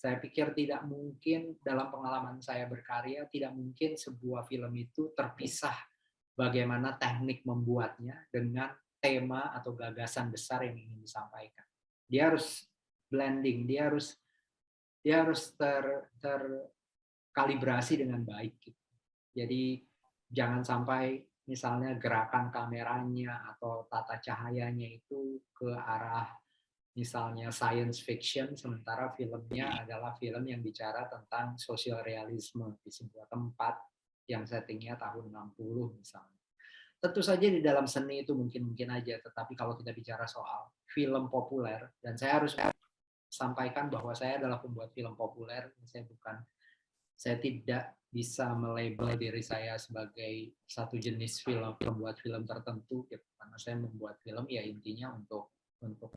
Saya pikir tidak mungkin dalam pengalaman saya berkarya, tidak mungkin sebuah film itu terpisah bagaimana teknik membuatnya dengan tema atau gagasan besar yang ingin disampaikan. Dia harus blending, dia harus terkalibrasi dengan baik. Gitu. Jadi jangan sampai misalnya gerakan kameranya atau tata cahayanya itu ke arah misalnya science fiction, sementara filmnya adalah film yang bicara tentang sosial realisme di sebuah tempat yang settingnya tahun 60 misalnya. Tentu saja di dalam seni itu mungkin aja, tetapi kalau kita bicara soal film populer, dan saya harus sampaikan bahwa saya adalah pembuat film populer, saya tidak bisa melabel diri saya sebagai satu jenis film, pembuat film tertentu, gitu. Karena saya membuat film ya intinya untuk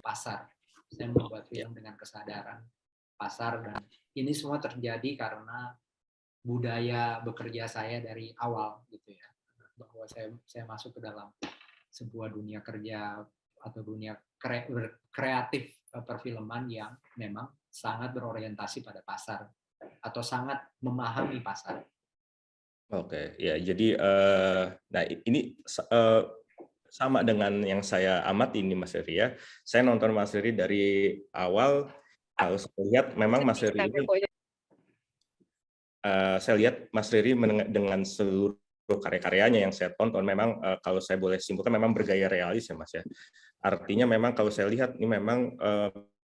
pasar. Saya membuat film dengan kesadaran pasar, dan ini semua terjadi karena budaya bekerja saya dari awal gitu ya, bahwa saya masuk ke dalam sebuah dunia kerja atau dunia kreatif perfilman yang memang sangat berorientasi pada pasar atau sangat memahami pasar. Oke, ya jadi nah ini sama dengan yang saya amati ini Mas Riri ya. Saya nonton Mas Riri dari awal, kalau saya lihat memang Mas Riri ini, saya lihat Mas Riri dengan seluruh karya-karyanya yang saya tonton, memang kalau saya boleh simpulkan memang bergaya realis ya Mas ya. Artinya memang kalau saya lihat ini memang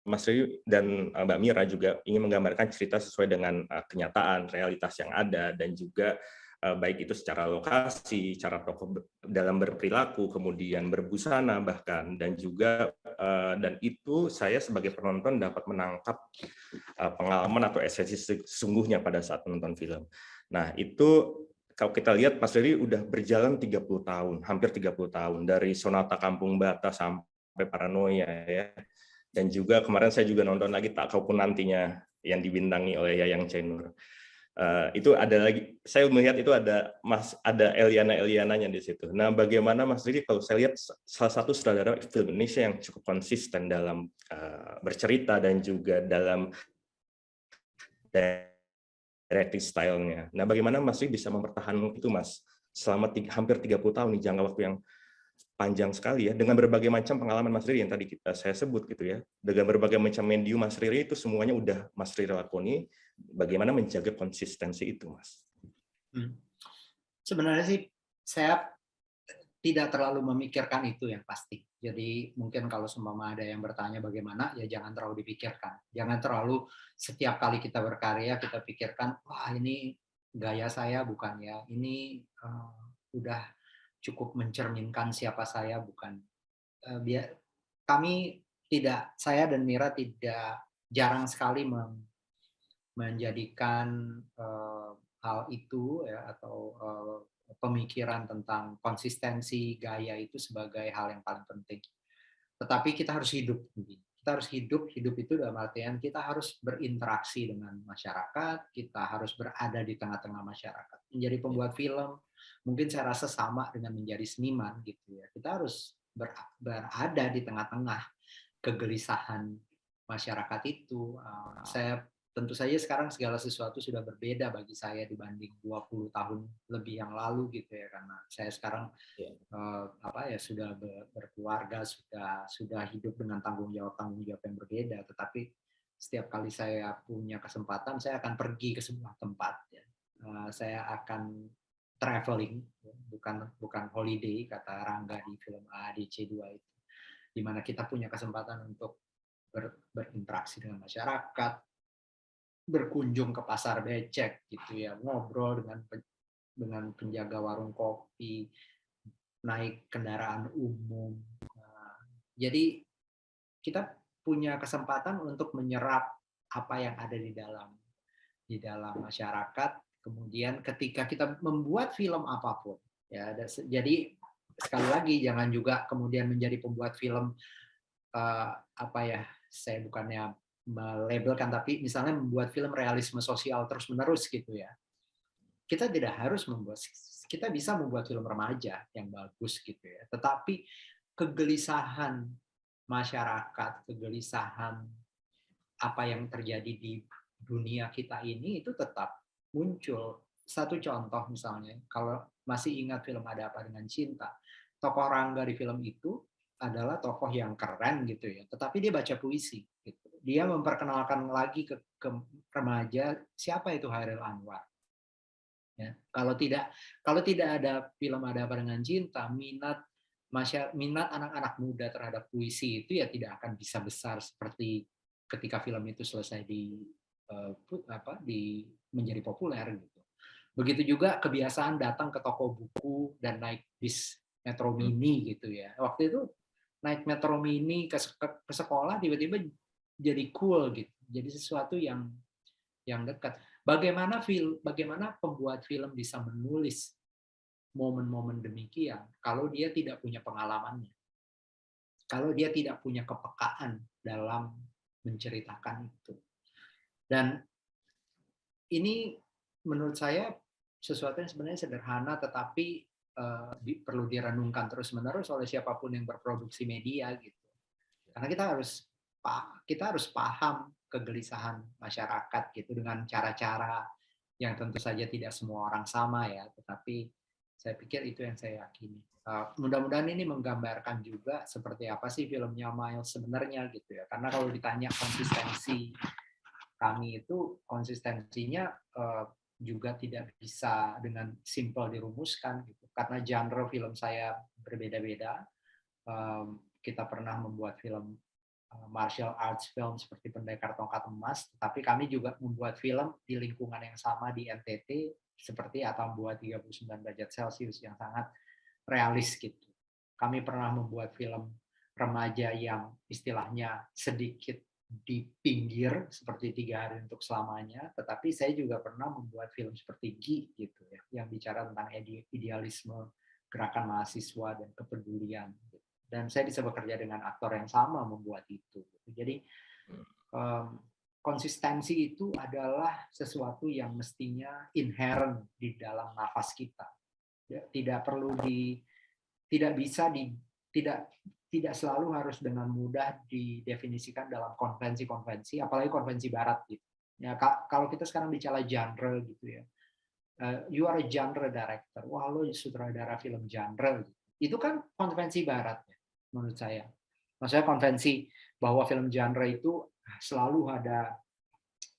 Mas Riri dan Mbak Mira juga ingin menggambarkan cerita sesuai dengan kenyataan, realitas yang ada, dan juga baik itu secara lokasi, cara tokoh dalam berperilaku, kemudian berbusana bahkan, dan juga dan itu saya sebagai penonton dapat menangkap pengalaman atau esensi sesungguhnya pada saat menonton film. Nah itu kalau kita lihat Mas Riri udah berjalan 30 tahun, hampir 30 tahun, dari Sonata Kampung Bata sampai Paranoia ya. Dan juga kemarin saya juga nonton lagi Tak Kau Pun Nantinya yang dibintangi oleh Yayang Cenur. Itu ada lagi, saya melihat itu ada Eliana-Eliananya di situ. Nah, bagaimana Mas Riri, kalau saya lihat salah satu sutradara film Indonesia yang cukup konsisten dalam bercerita dan juga dalam directing style-nya. Nah, bagaimana Mas Riri bisa mempertahankan itu, Mas, selama hampir 30 tahun, nih, jangka waktu yang panjang sekali ya, dengan berbagai macam pengalaman Mas Riri yang tadi saya sebut gitu ya, dengan berbagai macam medium Mas Riri itu semuanya udah Mas Riri lakoni. Bagaimana menjaga konsistensi itu, Mas? Sebenarnya sih saya tidak terlalu memikirkan itu yang pasti. Jadi mungkin kalau seumpama ada yang bertanya bagaimana, ya jangan terlalu dipikirkan. Jangan terlalu setiap kali kita berkarya kita pikirkan, wah ini gaya saya bukan ya, ini udah cukup mencerminkan siapa saya, bukan. Kami tidak, saya dan Mira tidak, jarang sekali menjadikan hal itu ya, atau pemikiran tentang konsistensi gaya itu sebagai hal yang paling penting. Tetapi kita harus hidup. Kita harus hidup itu dalam artian kita harus berinteraksi dengan masyarakat, kita harus berada di tengah-tengah masyarakat. Menjadi pembuat film, mungkin saya rasa sama dengan menjadi seniman gitu ya. Kita harus berada di tengah-tengah kegelisahan masyarakat itu. Saya tentu saja sekarang segala sesuatu sudah berbeda bagi saya dibanding 20 tahun lebih yang lalu gitu ya, karena saya sekarang sudah berkeluarga, sudah hidup dengan tanggung jawab yang berbeda. Tetapi setiap kali saya punya kesempatan, saya akan pergi ke sebuah tempat ya. Saya akan traveling, bukan holiday kata Rangga di film AADC 2 itu, di mana kita punya kesempatan untuk berinteraksi dengan masyarakat, berkunjung ke pasar becek gitu ya, ngobrol dengan penjaga warung kopi, naik kendaraan umum. Jadi kita punya kesempatan untuk menyerap apa yang ada di dalam masyarakat. Kemudian ketika kita membuat film apapun ya, jadi sekali lagi jangan juga kemudian menjadi pembuat film saya bukannya melabelkan, tapi misalnya membuat film realisme sosial terus-menerus gitu ya. Kita tidak harus kita bisa membuat film remaja yang bagus gitu ya. Tetapi kegelisahan masyarakat, kegelisahan apa yang terjadi di dunia kita ini itu tetap muncul. Satu contoh misalnya, kalau masih ingat film Ada Apa Dengan Cinta, tokoh Rangga di film itu adalah tokoh yang keren gitu ya, tetapi dia baca puisi. Gitu. Dia memperkenalkan lagi ke remaja siapa itu Hairil Anwar. Ya, kalau tidak ada film Ada Apa Dengan Cinta, minat anak-anak muda terhadap puisi itu ya tidak akan bisa besar seperti ketika film itu selesai menjadi populer gitu. Begitu juga kebiasaan datang ke toko buku dan naik bis Metro Mini gitu ya. Waktu itu naik Metro Mini ke sekolah tiba-tiba jadi cool gitu. Jadi sesuatu yang dekat. Bagaimana pembuat film bisa menulis momen-momen demikian kalau dia tidak punya pengalamannya, kalau dia tidak punya kepekaan dalam menceritakan itu. Dan ini menurut saya sesuatu yang sebenarnya sederhana, tetapi perlu direnungkan terus-menerus oleh siapapun yang berproduksi media gitu. Karena kita harus paham kegelisahan masyarakat gitu dengan cara-cara yang tentu saja tidak semua orang sama ya, tetapi saya pikir itu yang saya yakini. Mudah-mudahan ini menggambarkan juga seperti apa sih filmnya Miles sebenarnya gitu ya. Karena kalau ditanya konsistensi kami itu, konsistensinya juga tidak bisa dengan simpel dirumuskan gitu. Karena genre film saya berbeda-beda. Kita pernah membuat film martial arts film seperti Pendekar Tongkat Emas, tapi kami juga membuat film di lingkungan yang sama di NTT seperti Atam Buah 39 derajat Celcius yang sangat realis gitu. Kami pernah membuat film remaja yang istilahnya sedikit di pinggir seperti 3 Hari Untuk Selamanya, tetapi saya juga pernah membuat film seperti Gi gitu ya, yang bicara tentang idealisme gerakan mahasiswa dan kepedulian. Dan saya bisa bekerja dengan aktor yang sama membuat itu. Jadi konsistensi itu adalah sesuatu yang mestinya inherent di dalam nafas kita. Tidak selalu harus dengan mudah didefinisikan dalam konvensi-konvensi, apalagi konvensi Barat gitu. Ya, kalau kita sekarang bicara genre gitu ya, you are a genre director, wah lo sutradara film genre, gitu. Itu kan konvensi Barat ya, menurut saya. Maksudnya konvensi bahwa film genre itu selalu ada,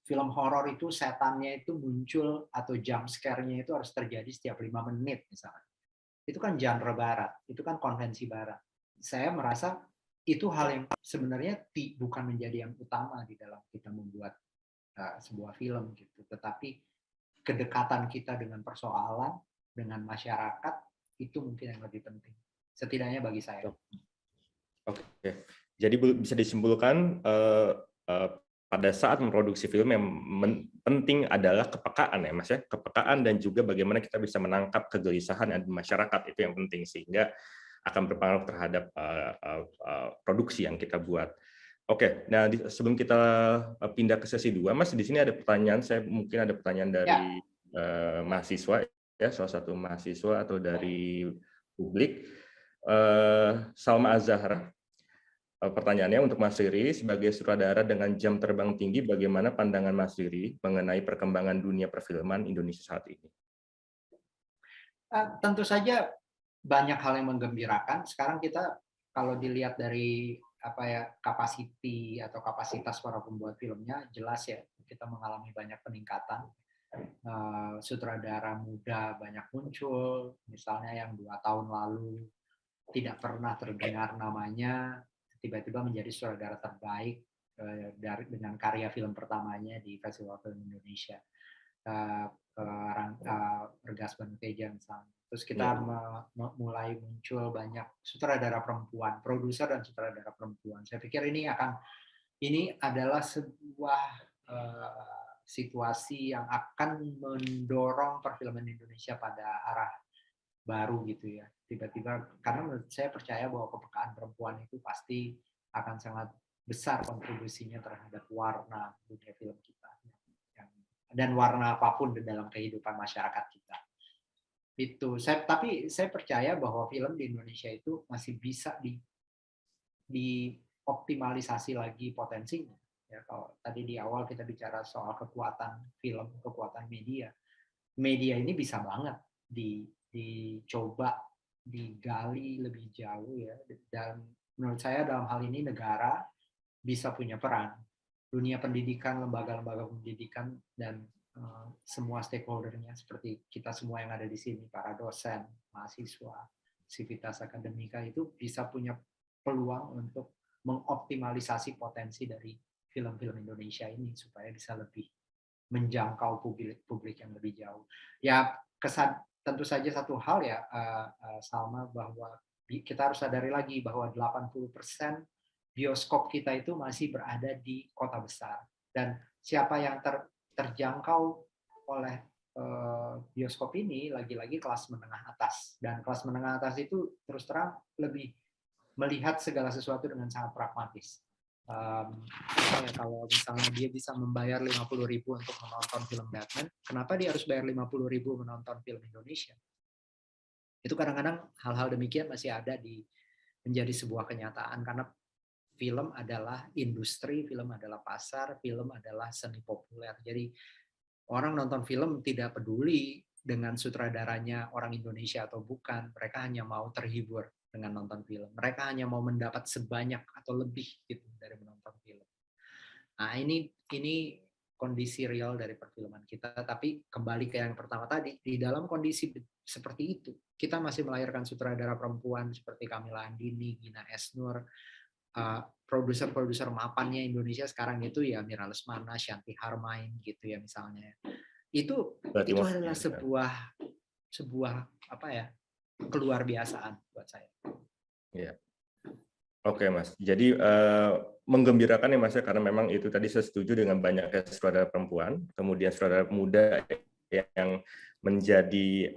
film horor itu setannya itu muncul atau jump scare-nya itu harus terjadi setiap 5 menit misalnya. Itu kan genre Barat, itu kan konvensi Barat. Saya merasa itu hal yang sebenarnya bukan menjadi yang utama di dalam kita membuat sebuah film gitu, tetapi kedekatan kita dengan persoalan, dengan masyarakat itu mungkin yang lebih penting. Setidaknya bagi saya. Oke, jadi bisa disimpulkan pada saat memproduksi film yang penting adalah kepekaan ya Mas ya, kepekaan dan juga bagaimana kita bisa menangkap kegelisahan di masyarakat, itu yang penting sehingga akan berpengaruh terhadap produksi yang kita buat. Oke, nah sebelum kita pindah ke sesi 2, Mas di sini ada pertanyaan, mungkin ada pertanyaan dari mahasiswa ya, salah satu mahasiswa atau dari publik. Salma Azhar, pertanyaannya untuk Mas Riri, sebagai sutradara dengan jam terbang tinggi, bagaimana pandangan Mas Riri mengenai perkembangan dunia perfilman Indonesia saat ini? Tentu saja banyak hal yang menggembirakan. Sekarang kita kalau dilihat dari capacity atau kapasitas para pembuat filmnya, jelas ya kita mengalami banyak peningkatan. Sutradara muda banyak muncul, misalnya yang 2 tahun lalu tidak pernah terdengar namanya, tiba-tiba menjadi sutradara terbaik dengan karya film pertamanya di Festival Film Indonesia, Regas Banuteja misalnya. Terus kita mulai muncul banyak sutradara perempuan, produser dan sutradara perempuan. Saya pikir ini adalah sebuah situasi yang akan mendorong perfilman Indonesia pada arah baru gitu ya. Tiba-tiba, karena menurut saya percaya bahwa kepekaan perempuan itu pasti akan sangat besar kontribusinya terhadap warna dunia film kita dan warna apapun di dalam kehidupan masyarakat kita. Tapi saya percaya bahwa film di Indonesia itu masih bisa dioptimalisasi lagi potensinya. Ya, kalau tadi di awal kita bicara soal kekuatan film, kekuatan media, media ini bisa banget dicoba digali lebih jauh ya. Dan menurut saya dalam hal ini negara bisa punya peran. Dunia pendidikan, lembaga-lembaga pendidikan, dan semua stakeholder-nya seperti kita semua yang ada di sini, para dosen, mahasiswa, sivitas akademika itu bisa punya peluang untuk mengoptimalisasi potensi dari film-film Indonesia ini supaya bisa lebih menjangkau publik yang lebih jauh. Ya, tentu saja satu hal ya, Salma, bahwa kita harus sadari lagi bahwa 80% bioskop kita itu masih berada di kota besar. Dan siapa yang terjangkau oleh bioskop ini lagi-lagi kelas menengah atas. Dan kelas menengah atas itu terus terang lebih melihat segala sesuatu dengan sangat pragmatis. Kalau misalnya dia bisa membayar 50.000 untuk menonton film Batman, kenapa dia harus bayar 50.000 menonton film Indonesia? Itu kadang-kadang hal-hal demikian masih ada menjadi sebuah kenyataan, karena film adalah industri, film adalah pasar, film adalah seni populer. Jadi orang nonton film tidak peduli dengan sutradaranya orang Indonesia atau bukan, mereka hanya mau terhibur dengan nonton film. Mereka hanya mau mendapat sebanyak atau lebih gitu dari menonton film. Nah, ini kondisi real dari perfilman kita. Tapi kembali ke yang pertama tadi, di dalam kondisi seperti itu, kita masih melahirkan sutradara perempuan seperti Kamila Andini, Gina Esnur, produser-produser mapannya Indonesia sekarang itu ya Mira Lesmana, Shanti Harmain gitu ya misalnya. Itu adalah sebuah apa ya, keluar biasaan buat saya. Ya. Oke Mas, jadi menggembirakan ya Mas ya, karena memang itu tadi saya setuju dengan banyaknya sutradara perempuan, kemudian sutradara muda yang menjadi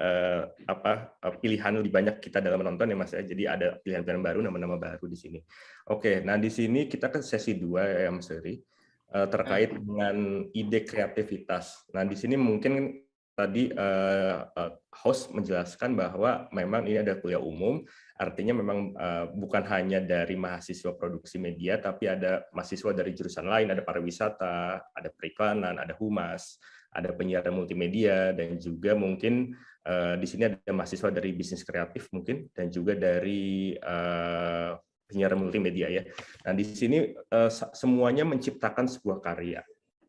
pilihan lebih banyak kita dalam menonton ya Mas ya. Jadi ada pilihan-pilihan baru, nama-nama baru di sini. Oke, nah di sini kita ke sesi 2 ya Mas Heri, terkait dengan ide kreativitas. Nah di sini mungkin tadi host menjelaskan bahwa memang ini ada kuliah umum, artinya memang bukan hanya dari mahasiswa produksi media, tapi ada mahasiswa dari jurusan lain, ada pariwisata, ada periklanan, ada humas, ada penyiaran multimedia, dan juga mungkin di sini ada mahasiswa dari bisnis kreatif mungkin, dan juga dari penyiaran multimedia ya. Nah di sini semuanya menciptakan sebuah karya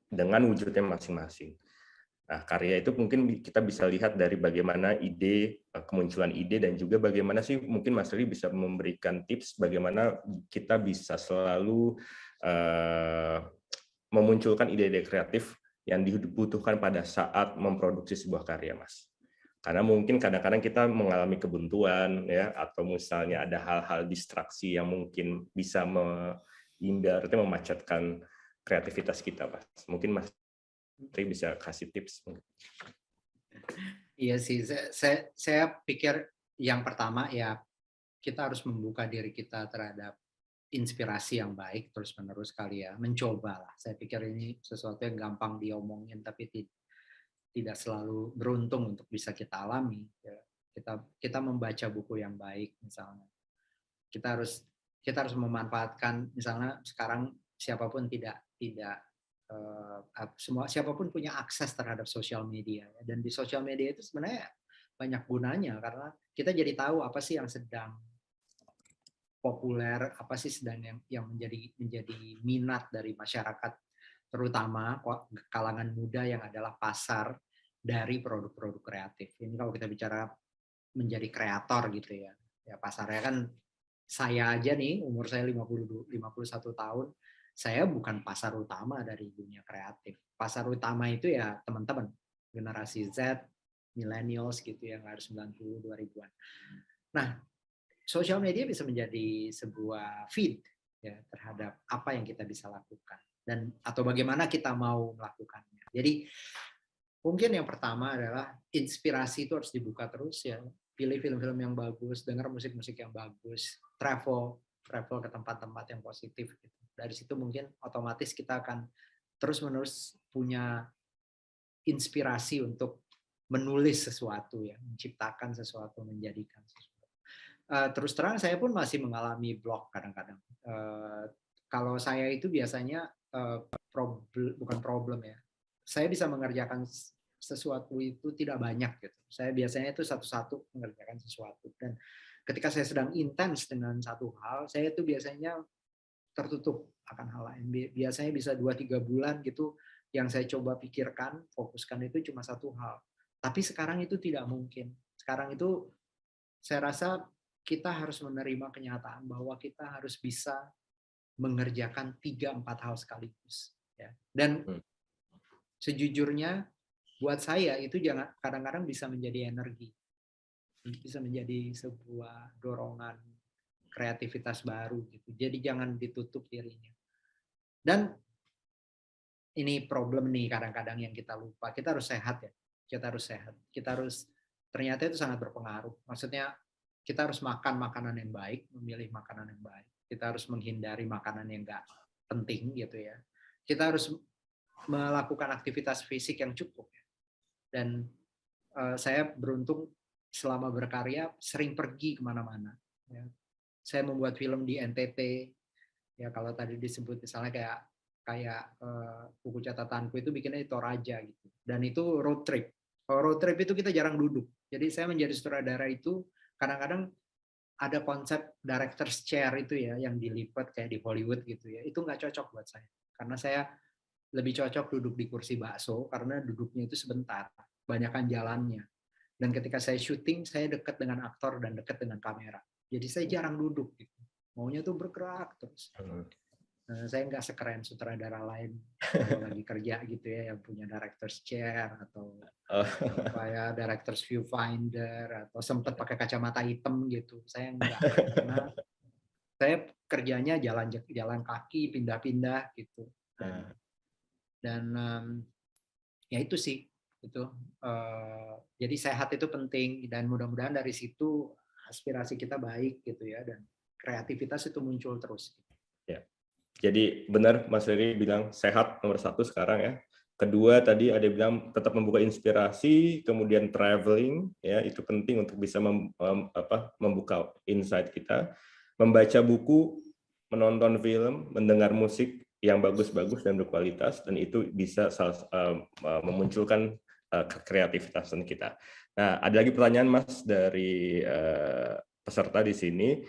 dengan wujudnya masing-masing. Nah, karya itu mungkin kita bisa lihat dari bagaimana ide, kemunculan ide, dan juga bagaimana sih mungkin Mas Riri bisa memberikan tips bagaimana kita bisa selalu memunculkan ide-ide kreatif yang dibutuhkan pada saat memproduksi sebuah karya, Mas. Karena mungkin kadang-kadang kita mengalami kebuntuan, ya, atau misalnya ada hal-hal distraksi yang mungkin bisa memacetkan kreativitas kita, Mas. Mungkin Mas bisa kasih tips. Iya sih, saya pikir yang pertama ya kita harus membuka diri kita terhadap inspirasi yang baik terus-menerus kali ya, mencoba lah. Saya pikir ini sesuatu yang gampang diomongin tapi tidak selalu beruntung untuk bisa kita alami. Ya. Kita membaca buku yang baik misalnya. Kita harus memanfaatkan misalnya sekarang siapapun siapapun punya akses terhadap sosial media, dan di sosial media itu sebenarnya banyak gunanya karena kita jadi tahu apa sih yang sedang populer, apa sih sedang yang menjadi minat dari masyarakat, terutama kalangan muda yang adalah pasar dari produk-produk kreatif. Ini kalau kita bicara menjadi kreator gitu ya, pasarnya kan saya aja nih umur saya 51 tahun. Saya bukan pasar utama dari dunia kreatif. Pasar utama itu ya teman-teman, generasi Z, millennials gitu yang harus 90 2000-an. Nah, sosial media bisa menjadi sebuah feed ya terhadap apa yang kita bisa lakukan dan atau bagaimana kita mau melakukannya. Jadi mungkin yang pertama adalah inspirasi itu harus dibuka terus ya. Pilih film-film yang bagus, dengar musik-musik yang bagus, travel ke tempat-tempat yang positif gitu. Dari situ mungkin otomatis kita akan terus-menerus punya inspirasi untuk menulis sesuatu ya, menciptakan sesuatu, menjadikan sesuatu. Terus terang saya pun masih mengalami blok kadang-kadang. Kalau saya itu biasanya bukan problem ya. Saya bisa mengerjakan sesuatu itu tidak banyak gitu. Saya biasanya itu satu-satu mengerjakan sesuatu, dan ketika saya sedang intens dengan satu hal, saya itu biasanya tertutup akan hal lain. Biasanya bisa 2-3 bulan gitu yang saya coba pikirkan, fokuskan itu cuma satu hal. Tapi sekarang itu tidak mungkin. Sekarang itu saya rasa kita harus menerima kenyataan bahwa kita harus bisa mengerjakan 3-4 hal sekaligus. Ya. Dan sejujurnya buat saya itu kadang-kadang bisa menjadi energi, bisa menjadi sebuah dorongan kreativitas baru gitu. Jadi jangan ditutup dirinya. Dan ini problem nih kadang-kadang yang kita lupa. Kita harus sehat ya. Kita harus sehat. Kita harus, ternyata itu sangat berpengaruh. Maksudnya kita harus makan makanan yang baik, memilih makanan yang baik. Kita harus menghindari makanan yang enggak penting gitu ya. Kita harus melakukan aktivitas fisik yang cukup. Dan saya beruntung selama berkarya sering pergi kemana-mana. Ya. Saya membuat film di NTT. Ya kalau tadi disebut misalnya kayak buku catatanku itu bikinnya di Toraja gitu. Dan itu road trip. Kalau road trip itu kita jarang duduk. Jadi saya menjadi sutradara itu kadang-kadang ada konsep director's chair itu ya yang dilipat kayak di Hollywood gitu ya. Itu nggak cocok buat saya. Karena saya lebih cocok duduk di kursi bakso karena duduknya itu sebentar, banyakkan jalannya. Dan ketika saya syuting, saya dekat dengan aktor dan dekat dengan kamera. Jadi saya jarang duduk gitu. Maunya tuh bergerak terus. Saya nggak sekeren sutradara lain kalau lagi kerja gitu ya, yang punya director's chair atau kayak director's viewfinder atau sempat pakai kacamata hitam gitu. Saya nggak, karena saya kerjanya jalan kaki, pindah-pindah gitu. Dan ya itu sih itu. Jadi sehat itu penting, dan mudah-mudahan dari situ aspirasi kita baik gitu ya, dan kreativitas itu muncul terus. Ya. Jadi benar Mas Riri bilang sehat nomor 1 sekarang ya. Kedua tadi ada bilang tetap membuka inspirasi, kemudian traveling ya, itu penting untuk bisa membuka insight kita, membaca buku, menonton film, mendengar musik yang bagus-bagus dan berkualitas, dan itu bisa memunculkan kreativitas kita. Nah, ada lagi pertanyaan Mas dari peserta di sini,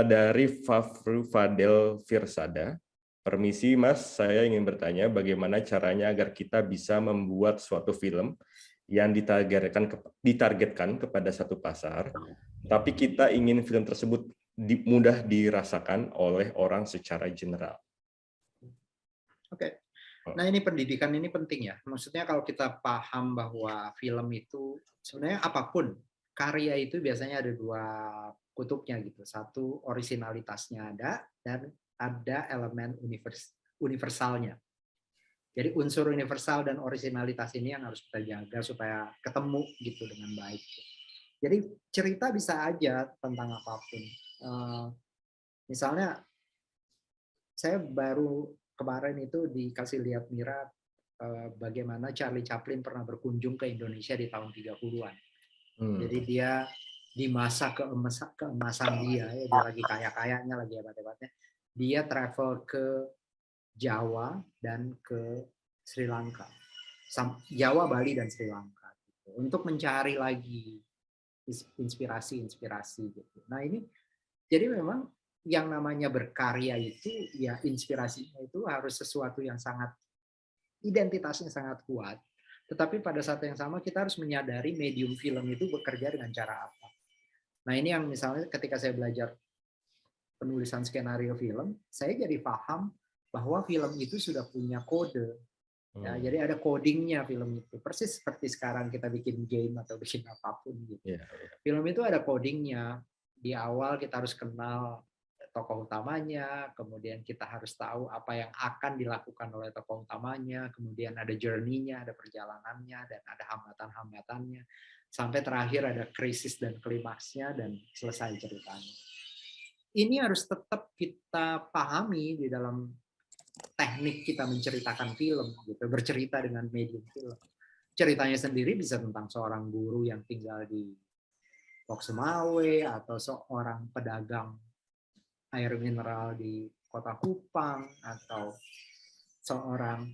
dari Fafru Fadel Firsada. Permisi Mas, saya ingin bertanya bagaimana caranya agar kita bisa membuat suatu film yang ditargetkan kepada satu pasar, tapi kita ingin film tersebut mudah dirasakan oleh orang secara general. Oke. Nah ini pendidikan ini penting ya. Maksudnya kalau kita paham bahwa film itu sebenarnya apapun, karya itu biasanya ada 2 kutubnya gitu. Satu, orisinalitasnya ada, dan ada elemen universalnya. Jadi unsur universal dan orisinalitas ini yang harus kita jaga supaya ketemu gitu dengan baik. Jadi cerita bisa aja tentang apapun. Misalnya saya baru kemarin itu dikasih lihat Mira bagaimana Charlie Chaplin pernah berkunjung ke Indonesia di tahun 30-an. Jadi dia di masa keemasan dia lagi kaya-kayanya, lagi hebat-hebatnya, dia travel ke Jawa dan ke Sri Lanka. Jawa, Bali, dan Sri Lanka gitu, untuk mencari lagi inspirasi-inspirasi gitu. Nah ini jadi memang yang namanya berkarya itu ya inspirasinya itu harus sesuatu yang sangat, identitasnya sangat kuat. Tetapi pada saat yang sama kita harus menyadari medium film itu bekerja dengan cara apa. Nah ini yang misalnya ketika saya belajar penulisan skenario film, saya jadi paham bahwa film itu sudah punya kode. Ya, jadi ada codingnya film itu. Persis seperti sekarang kita bikin game atau bikin apapun gitu. Film itu ada codingnya. Di awal kita harus kenal tokoh utamanya, kemudian kita harus tahu apa yang akan dilakukan oleh tokoh utamanya, kemudian ada journey-nya, ada perjalanannya, dan ada hambatan-hambatannya, sampai terakhir ada krisis dan klimaksnya, dan selesai ceritanya. Ini harus tetap kita pahami di dalam teknik kita menceritakan film, gitu, bercerita dengan medium film. Ceritanya sendiri bisa tentang seorang guru yang tinggal di Lok Sumawe, atau seorang pedagang air mineral di kota Kupang, atau seorang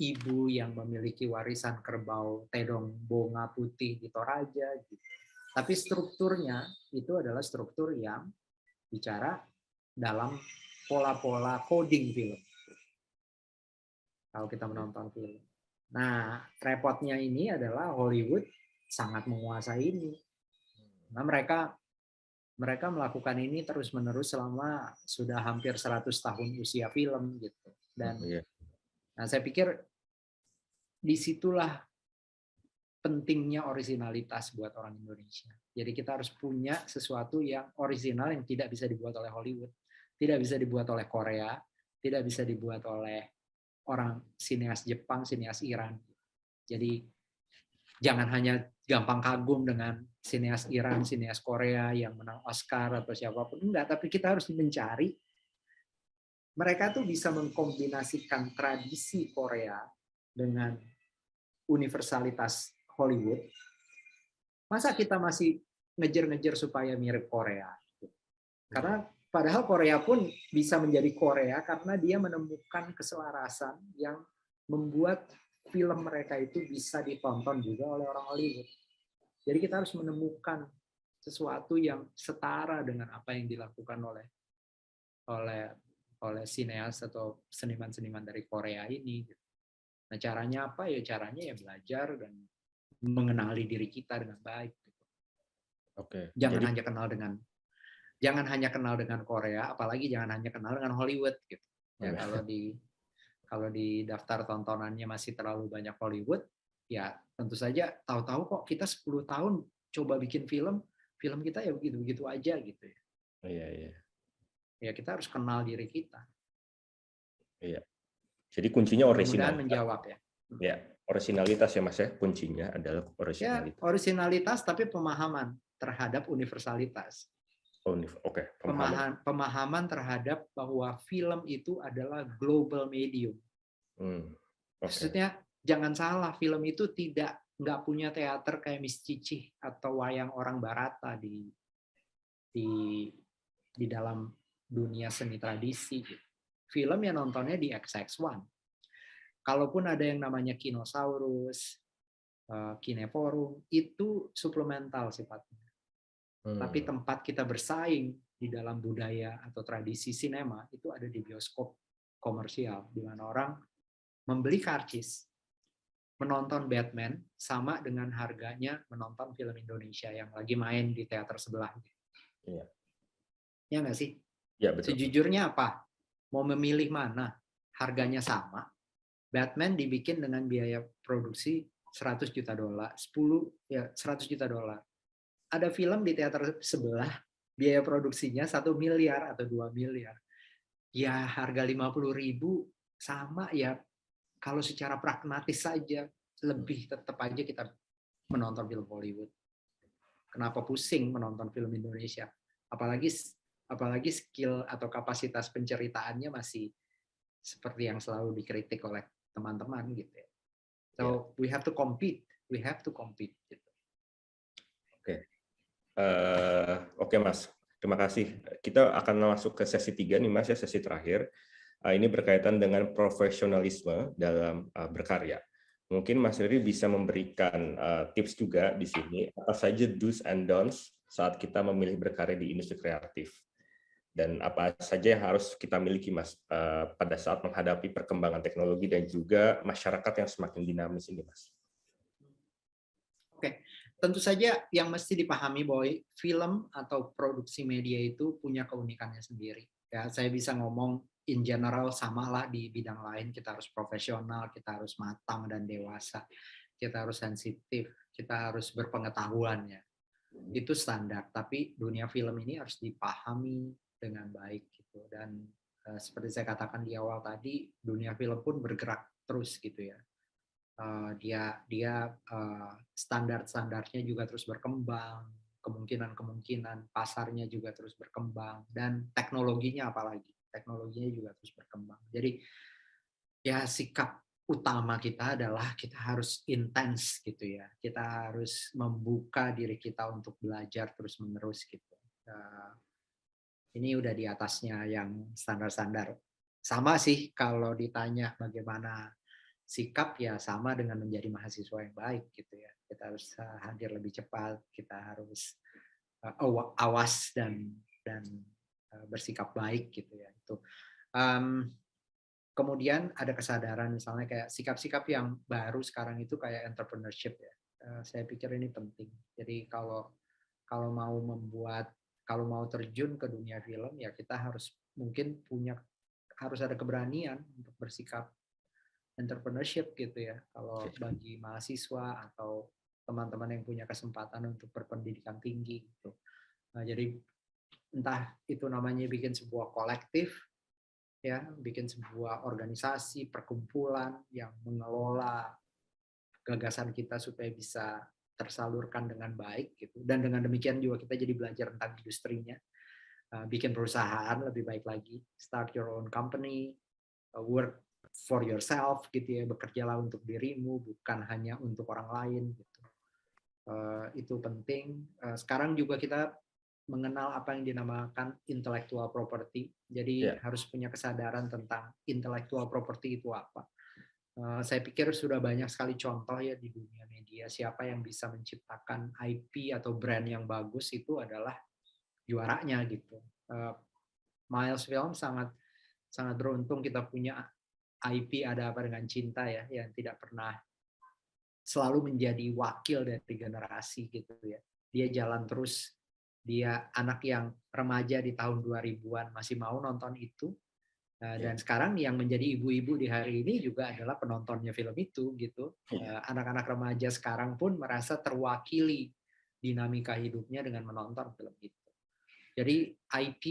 ibu yang memiliki warisan kerbau tedong bonga putih di Toraja gitu. Tapi strukturnya itu adalah struktur yang bicara dalam pola-pola coding film. Kalau kita menonton film. Nah, repotnya ini adalah Hollywood sangat menguasai ini. Nah, mereka melakukan ini terus-menerus selama sudah hampir 100 tahun usia film gitu. Dan nah, saya pikir disitulah pentingnya originalitas buat orang Indonesia. Jadi kita harus punya sesuatu yang original yang tidak bisa dibuat oleh Hollywood, tidak bisa dibuat oleh Korea, tidak bisa dibuat oleh orang sineas Jepang, sineas Iran. Jadi jangan hanya gampang kagum dengan sineas Iran, sineas Korea yang menang Oscar atau siapapun, enggak, tapi kita harus mencari mereka tuh bisa mengkombinasikan tradisi Korea dengan universalitas Hollywood. Masa kita masih ngejar-ngejar supaya mirip Korea? Karena padahal Korea pun bisa menjadi Korea karena dia menemukan keselarasan yang membuat film mereka itu bisa ditonton juga oleh orang Hollywood. Jadi kita harus menemukan sesuatu yang setara dengan apa yang dilakukan oleh sineas atau seniman-seniman dari Korea ini. Nah, caranya apa? Ya caranya ya belajar dan mengenali diri kita dengan baik. Oke. Jangan hanya kenal dengan Korea, apalagi jangan hanya kenal dengan Hollywood gitu. Ya, kalau di daftar tontonannya masih terlalu banyak Hollywood, ya tentu saja tahu-tahu kok kita 10 tahun coba bikin film kita ya begitu-begitu aja gitu ya. Iya. Ya kita harus kenal diri kita. Iya. Jadi kuncinya original. Mudah-mudahan menjawab ya. Ya, originalitas ya Mas ya. Kuncinya adalah Ya, originalitas. originalitas tapi pemahaman terhadap universalitas. Oke, Pemahaman terhadap bahwa film itu adalah global medium. Maksudnya jangan salah, film itu nggak punya teater kayak Miss Cici atau wayang orang Barata di dalam dunia seni tradisi. Film yang nontonnya di XX1. Kalaupun ada yang namanya Kinosaurus, Kineforum, itu suplemental sifatnya. Tapi tempat kita bersaing di dalam budaya atau tradisi sinema itu ada di bioskop komersial, di mana orang membeli karcis, menonton Batman sama dengan harganya menonton film Indonesia yang lagi main di teater sebelah. Iya. Ya nggak sih? Ya, betul. Sejujurnya apa? Mau memilih mana? Harganya sama. Batman dibikin dengan biaya produksi $100 juta, 100 juta dolar. Ada film di teater sebelah, biaya produksinya 1 miliar atau 2 miliar. Ya harga 50.000 sama ya, kalau secara pragmatis saja, lebih tetap aja kita menonton film Hollywood. Kenapa pusing menonton film Indonesia? Apalagi skill atau kapasitas penceritaannya masih seperti yang selalu dikritik oleh teman-teman gitu ya. So we have to compete gitu. Oke Mas, terima kasih. Kita akan masuk ke sesi 3 nih Mas ya, sesi terakhir. Ini berkaitan dengan profesionalisme dalam berkarya. Mungkin Mas Riri bisa memberikan tips juga di sini, apa saja do's and don'ts saat kita memilih berkarya di industri kreatif. Dan apa saja yang harus kita miliki Mas pada saat menghadapi perkembangan teknologi dan juga masyarakat yang semakin dinamis ini Mas. Oke, tentu saja yang mesti dipahami bahwa film atau produksi media itu punya keunikannya sendiri. Ya, saya bisa ngomong in general samalah di bidang lain, kita harus profesional, kita harus matang dan dewasa, kita harus sensitif, kita harus berpengetahuan ya. Itu standar, tapi dunia film ini harus dipahami dengan baik gitu. Dan seperti saya katakan di awal tadi, dunia film pun bergerak terus gitu ya. Dia standar-standarnya juga terus berkembang, kemungkinan pasarnya juga terus berkembang, dan teknologinya juga terus berkembang. Jadi ya sikap utama kita adalah kita harus intens gitu ya, kita harus membuka diri kita untuk belajar terus-menerus gitu. Ini udah di atasnya yang standar-standar sama sih kalau ditanya bagaimana sikap, ya sama dengan menjadi mahasiswa yang baik gitu ya. Kita harus hadir lebih cepat, kita harus awas dan bersikap baik gitu ya. Itu. Kemudian ada kesadaran misalnya kayak sikap-sikap yang baru sekarang itu kayak entrepreneurship ya. Saya pikir ini penting. Jadi kalau mau terjun ke dunia film ya kita harus mungkin harus ada keberanian untuk bersikap entrepreneurship gitu ya. Kalau bagi mahasiswa atau teman-teman yang punya kesempatan untuk berpendidikan tinggi gitu. Nah, jadi entah itu namanya bikin sebuah kolektif ya, bikin sebuah organisasi, perkumpulan yang mengelola gagasan kita supaya bisa tersalurkan dengan baik gitu. Dan dengan demikian juga kita jadi belajar tentang industrinya. Bikin perusahaan lebih baik lagi, start your own company, work for yourself gitu ya, bekerjalah untuk dirimu bukan hanya untuk orang lain gitu. Itu penting. Sekarang juga kita mengenal apa yang dinamakan intellectual property. Jadi harus punya kesadaran tentang intellectual property itu apa. Saya pikir sudah banyak sekali contoh ya di dunia media, siapa yang bisa menciptakan IP atau brand yang bagus itu adalah juaranya gitu. Miles Film sangat beruntung kita punya IP Ada Apa Dengan Cinta ya, yang tidak pernah selalu menjadi wakil dari generasi gitu ya. Dia jalan terus, dia anak yang remaja di tahun 2000-an masih mau nonton itu. Dan sekarang yang menjadi ibu-ibu di hari ini juga adalah penontonnya film itu gitu. Anak-anak remaja sekarang pun merasa terwakili dinamika hidupnya dengan menonton film itu. Jadi IP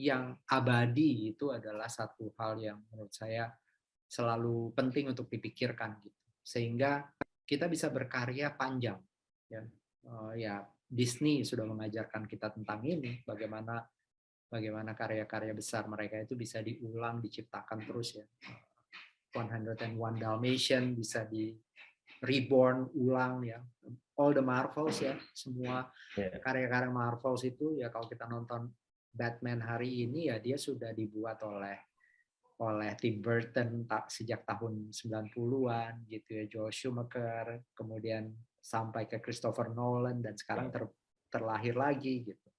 yang abadi itu adalah satu hal yang menurut saya selalu penting untuk dipikirkan gitu. Sehingga kita bisa berkarya panjang ya. Ya Disney sudah mengajarkan kita tentang ini, bagaimana karya-karya besar mereka itu bisa diulang, diciptakan terus ya. 101 Dalmatian bisa di reborn ulang ya. All the Marvels ya, semua karya-karya Marvels itu ya kalau kita nonton Batman hari ini ya dia sudah dibuat oleh Tim Burton sejak tahun 90-an gitu ya, Joel Schumacher, kemudian sampai ke Christopher Nolan dan sekarang terlahir lagi gitu.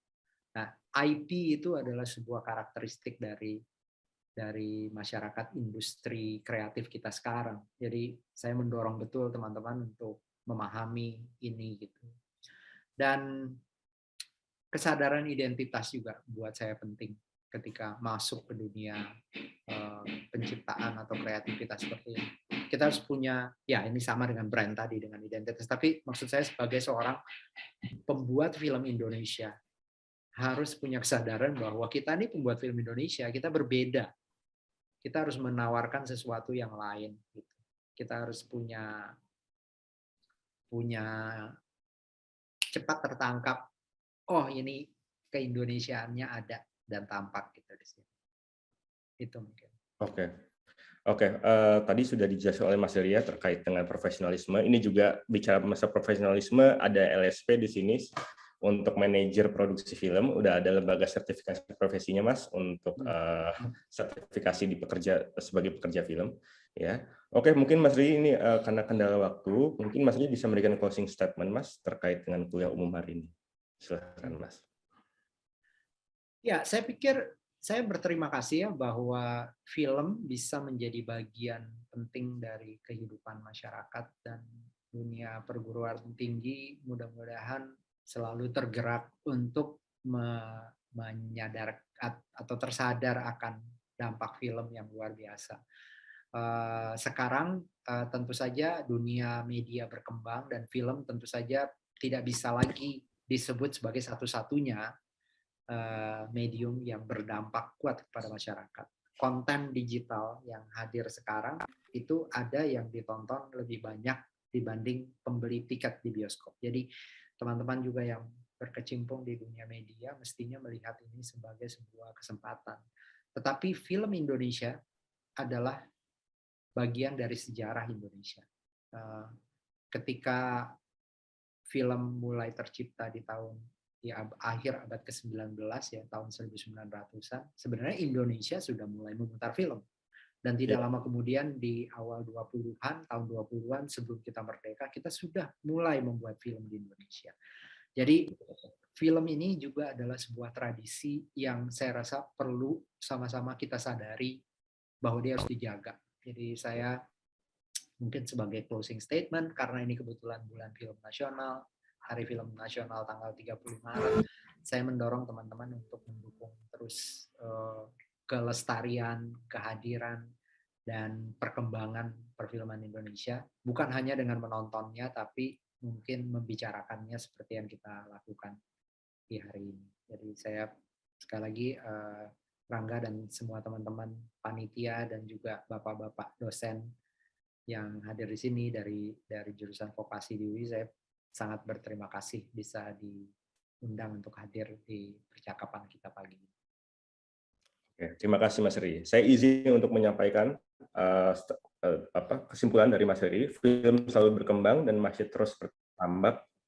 Nah, IP itu adalah sebuah karakteristik dari masyarakat industri kreatif kita sekarang. Jadi saya mendorong betul teman-teman untuk memahami ini gitu. Dan kesadaran identitas juga buat saya penting ketika masuk ke dunia penciptaan atau kreativitas seperti ini. Kita harus punya, ya ini sama dengan brand tadi, dengan identitas. Tapi maksud saya sebagai seorang pembuat film Indonesia, harus punya kesadaran bahwa kita ini pembuat film Indonesia, kita berbeda. Kita harus menawarkan sesuatu yang lain. Gitu. Kita harus punya cepat tertangkap, oh ini keindonesiaannya ada dan tampak gitu di sini. Itu mungkin. Oke. Tadi sudah dijelaskan oleh Mas Ria terkait dengan profesionalisme. Ini juga bicara masa profesionalisme, ada LSP di sini untuk manajer produksi film. Udah ada lembaga sertifikasi profesinya, Mas, untuk sertifikasi sebagai pekerja film. Ya, oke. Mungkin Mas Ria ini karena kendala waktu, mungkin Mas Ria bisa memberikan closing statement, Mas, terkait dengan kuliah umum hari ini. Silakan, Mas. Ya, saya pikir saya berterima kasih ya bahwa film bisa menjadi bagian penting dari kehidupan masyarakat dan dunia perguruan tinggi mudah-mudahan selalu tergerak untuk menyadar atau tersadar akan dampak film yang luar biasa. Sekarang tentu saja dunia media berkembang dan film tentu saja tidak bisa lagi disebut sebagai satu-satunya medium yang berdampak kuat kepada masyarakat. Konten digital yang hadir sekarang itu ada yang ditonton lebih banyak dibanding pembeli tiket di bioskop. Jadi teman-teman juga yang berkecimpung di dunia media mestinya melihat ini sebagai sebuah kesempatan. Tetapi film Indonesia adalah bagian dari sejarah Indonesia. Ketika film mulai tercipta di akhir abad ke-19 ya, tahun 1900-an, sebenarnya Indonesia sudah mulai memutar film. Dan tidak lama kemudian di awal 20-an, tahun 20-an sebelum kita merdeka, kita sudah mulai membuat film di Indonesia. Jadi film ini juga adalah sebuah tradisi yang saya rasa perlu sama-sama kita sadari bahwa dia harus dijaga. Jadi saya mungkin sebagai closing statement, karena ini kebetulan bulan film nasional, Hari Film Nasional tanggal 30 Maret, saya mendorong teman-teman untuk mendukung terus kelestarian, kehadiran, dan perkembangan perfilman Indonesia, bukan hanya dengan menontonnya, tapi mungkin membicarakannya seperti yang kita lakukan di hari ini. Jadi saya sekali lagi Rangga dan semua teman-teman panitia dan juga bapak-bapak dosen yang hadir di sini dari jurusan vokasi di UI, saya sangat berterima kasih bisa diundang untuk hadir di percakapan kita pagi ini. Oke, terima kasih Mas Riri. Saya izin untuk menyampaikan kesimpulan dari Mas Riri. Film selalu berkembang dan masih terus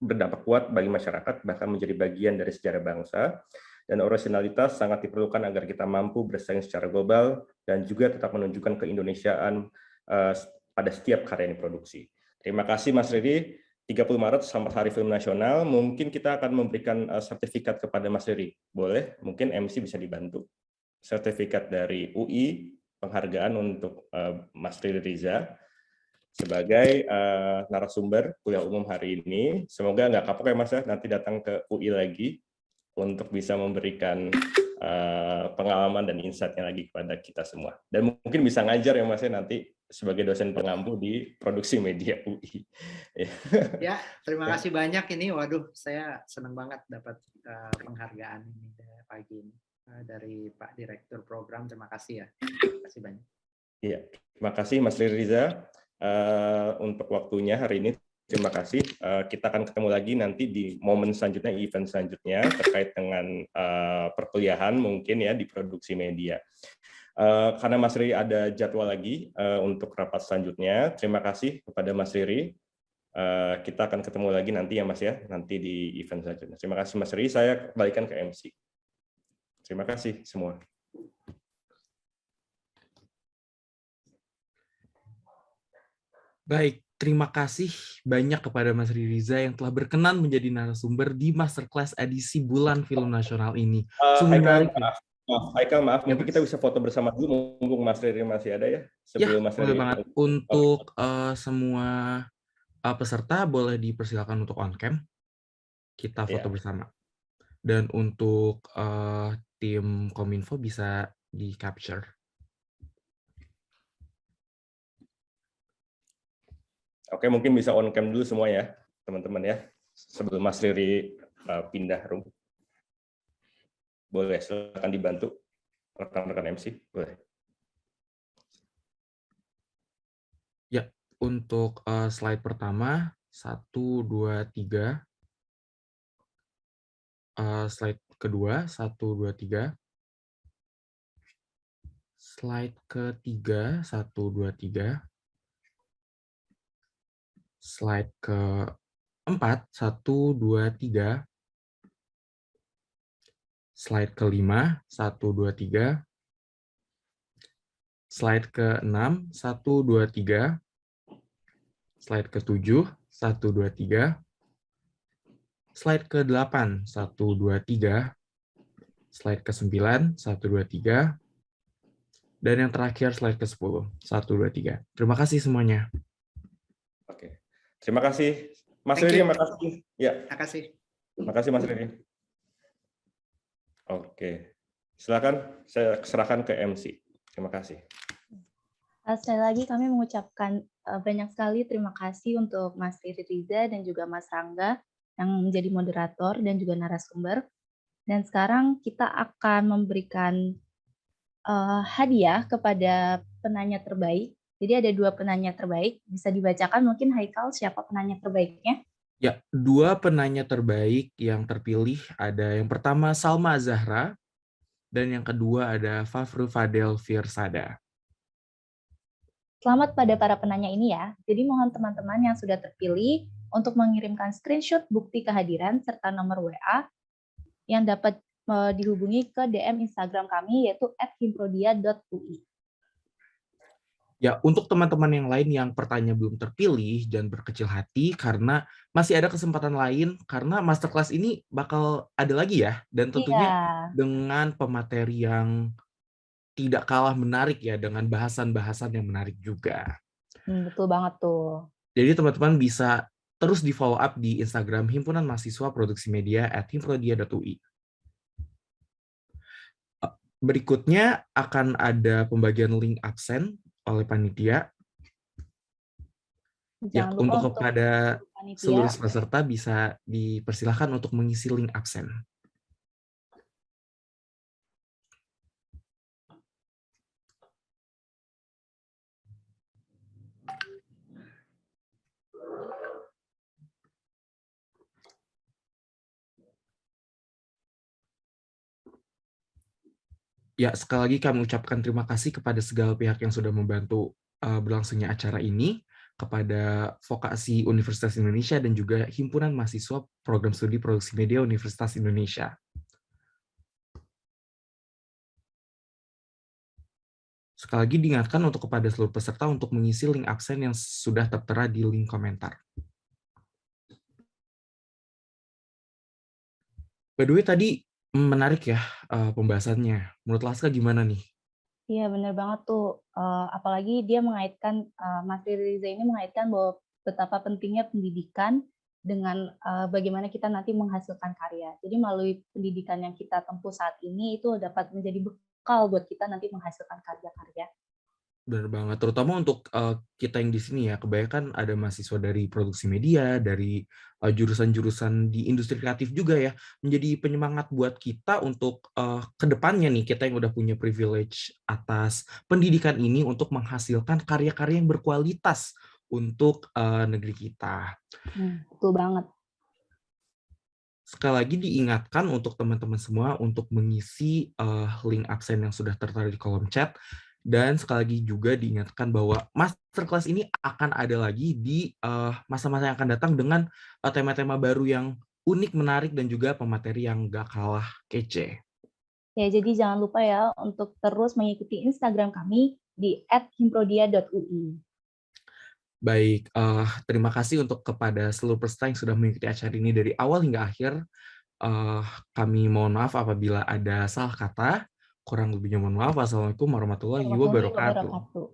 berdampak kuat bagi masyarakat, bahkan menjadi bagian dari sejarah bangsa. Dan originalitas sangat diperlukan agar kita mampu bersaing secara global dan juga tetap menunjukkan keindonesiaan pada setiap karya yang diproduksi. Terima kasih Mas Riri. 30 Maret selamat Hari Film Nasional. Mungkin kita akan memberikan sertifikat kepada Mas Riri. Boleh? Mungkin MC bisa dibantu. Sertifikat dari UI, penghargaan untuk Mas Riri Riza sebagai narasumber kuliah umum hari ini. Semoga nggak kapok ya Mas ya, nanti datang ke UI lagi untuk bisa memberikan pengalaman dan insight-nya lagi kepada kita semua. Dan mungkin bisa ngajar ya Mas ya nanti sebagai dosen pengampu di produksi media UI. Ya, terima kasih banyak ini. Waduh, saya senang banget dapat penghargaan ini pagi ini. Dari Pak Direktur Program, terima kasih ya. Terima kasih banyak. Iya, terima kasih Mas Riri Riza untuk waktunya hari ini. Terima kasih. Kita akan ketemu lagi nanti di momen selanjutnya, event selanjutnya terkait dengan perkuliahan mungkin ya di produksi media. Karena Mas Riri ada jadwal lagi untuk rapat selanjutnya. Terima kasih kepada Mas Riri. Kita akan ketemu lagi nanti ya Mas ya, nanti di event selanjutnya. Terima kasih Mas Riri. Saya kembalikan ke MC. Terima kasih semua. Baik, terima kasih banyak kepada Mas Riri Riza yang telah berkenan menjadi narasumber di Masterclass edisi Bulan Film Nasional ini. Haikal, maaf, mungkin kita bisa foto bersama dulu, mumpung Mas Riri masih ada ya. Sebelum Mas Riri. Banget. Untuk semua peserta boleh dipersilakan untuk on cam. Kita foto bersama. Dan untuk tim Kominfo bisa di capture. Oke, mungkin bisa on cam dulu semua ya, teman-teman ya, sebelum Mas Riri pindah room. Boleh, silakan dibantu rekan-rekan MC, boleh. Ya, untuk slide pertama 1, 2, 3. Slide kedua 1, 2, 3. Slide ketiga 1, 2, 3. Slide keempat 1, 2, 3. Slide kelima 1, 2, 3. Slide ke-6 1, 2, 3. Slide ke-7 1, 2, 3. Slide ke-8 1, 2, 3. Slide ke-9 1, 2, 3. Dan yang terakhir slide ke-10 1, 2, 3. Terima kasih semuanya. Oke. Terima kasih Mas Riri, terima kasih. Ya. Terima kasih. Terima kasih Mas Riri. Oke. Silakan saya serahkan ke MC. Terima kasih. Sekali lagi kami mengucapkan banyak sekali terima kasih untuk Mas Riri Riza dan juga Mas Rangga yang menjadi moderator dan juga narasumber. Dan sekarang kita akan memberikan hadiah kepada penanya terbaik. Jadi ada 2 penanya terbaik. Bisa dibacakan mungkin Haikal siapa penanya terbaiknya? Ya, 2 penanya terbaik yang terpilih ada yang pertama Salma Zahra dan yang kedua ada Fafru Fadel Firsada. Selamat pada para penanya ini ya. Jadi mohon teman-teman yang sudah terpilih untuk mengirimkan screenshot bukti kehadiran serta nomor WA yang dapat dihubungi ke DM Instagram kami yaitu @himprodia.ui. Ya, untuk teman-teman yang lain yang pertanyaan belum terpilih, jangan berkecil hati karena masih ada kesempatan lain karena masterclass ini bakal ada lagi ya, dan tentunya Iya, dengan pemateri yang tidak kalah menarik ya, dengan bahasan-bahasan yang menarik juga. betul banget tuh. Jadi teman-teman bisa terus di follow up di Instagram Himpunan Mahasiswa Produksi Media @himprodia.ui. Berikutnya akan ada pembagian link absen oleh panitia. Ya, Jangan lupa untuk untuk kepada panitia. seluruh peserta bisa dipersilahkan untuk mengisi link absen. Ya, sekali lagi kami ucapkan terima kasih kepada segala pihak yang sudah membantu berlangsungnya acara ini, kepada Vokasi Universitas Indonesia dan juga Himpunan Mahasiswa Program Studi Produksi Media Universitas Indonesia. Sekali lagi diingatkan untuk kepada seluruh peserta untuk mengisi link absen yang sudah tertera di link komentar. By the way, tadi menarik ya pembahasannya. Menurut Laska gimana nih? Iya, benar banget tuh. Apalagi dia mengaitkan, Mas Riri Riza ini mengaitkan bahwa betapa pentingnya pendidikan dengan bagaimana kita nanti menghasilkan karya. Jadi melalui pendidikan yang kita tempuh saat ini itu dapat menjadi bekal buat kita nanti menghasilkan karya-karya. Benar banget, terutama untuk kita yang di sini ya, kebanyakan ada mahasiswa dari produksi media, dari jurusan-jurusan di industri kreatif juga ya, menjadi penyemangat buat kita untuk kedepannya nih, kita yang udah punya privilege atas pendidikan ini untuk menghasilkan karya-karya yang berkualitas untuk negeri kita. Betul banget. Sekali lagi diingatkan untuk teman-teman semua untuk mengisi link absen yang sudah tertera di kolom chat. Dan sekali lagi juga diingatkan bahwa masterclass ini akan ada lagi di masa-masa yang akan datang dengan tema-tema baru yang unik, menarik, dan juga pemateri yang gak kalah kece. Ya, jadi jangan lupa ya untuk terus mengikuti Instagram kami di @himprodia.ui. Baik, terima kasih untuk kepada seluruh peserta yang sudah mengikuti acara ini dari awal hingga akhir. Kami mohon maaf apabila ada salah kata. Kurang lebihnya mohon maaf. Wassalamualaikum warahmatullahi wabarakatuh.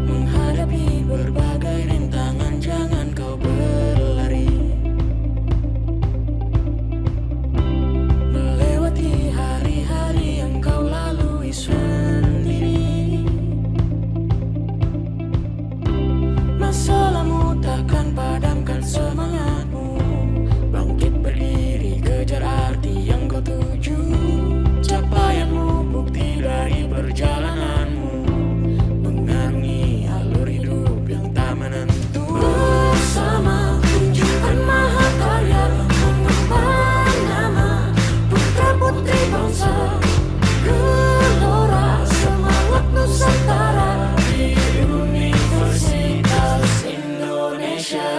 Menghadapi berbagai rintangan, jangan kau berlari. Melewati hari-hari yang kau lalui sendiri. Masalahmu takkan padamkan semangatmu. Bangkit berdiri, kejar arti yang kau tuju. Capaianmu bukti dari perjalananmu. Mengarungi alur hidup yang tak menentu. Bersama tunjukkan mahakarya, mengemban nama putra-putri bangsa. Gelora semangat Nusantara di Universitas Indonesia.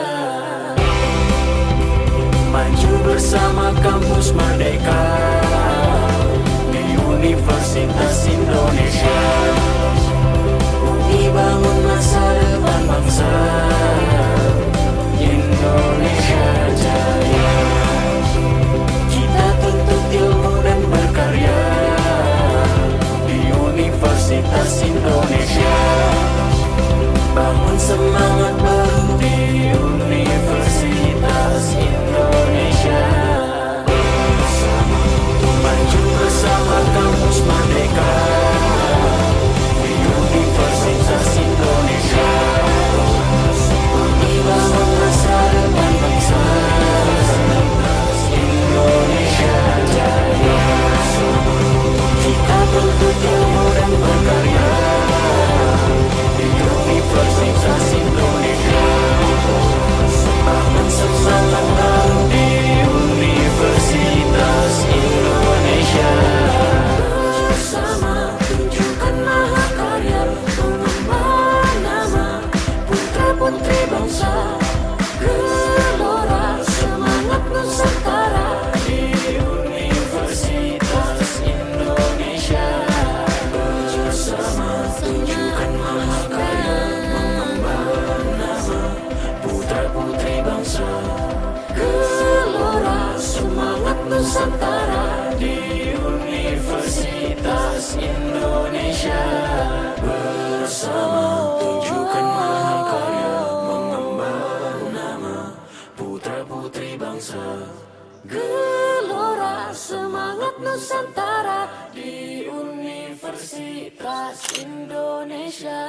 Maju bersama kampus merdeka di Universitas Indonesia. UI bangun masa depan bangsa. Indonesia jaya. Kita tuntut ilmu dan berkarya di Universitas Indonesia. Bangun semangat baru di Universitas Indonesia. Bersama Indonesia. Bersama tunjukkan mahakarya, mengemban nama putra-putri bangsa. Gelora semangat Nusantara di Universitas Indonesia.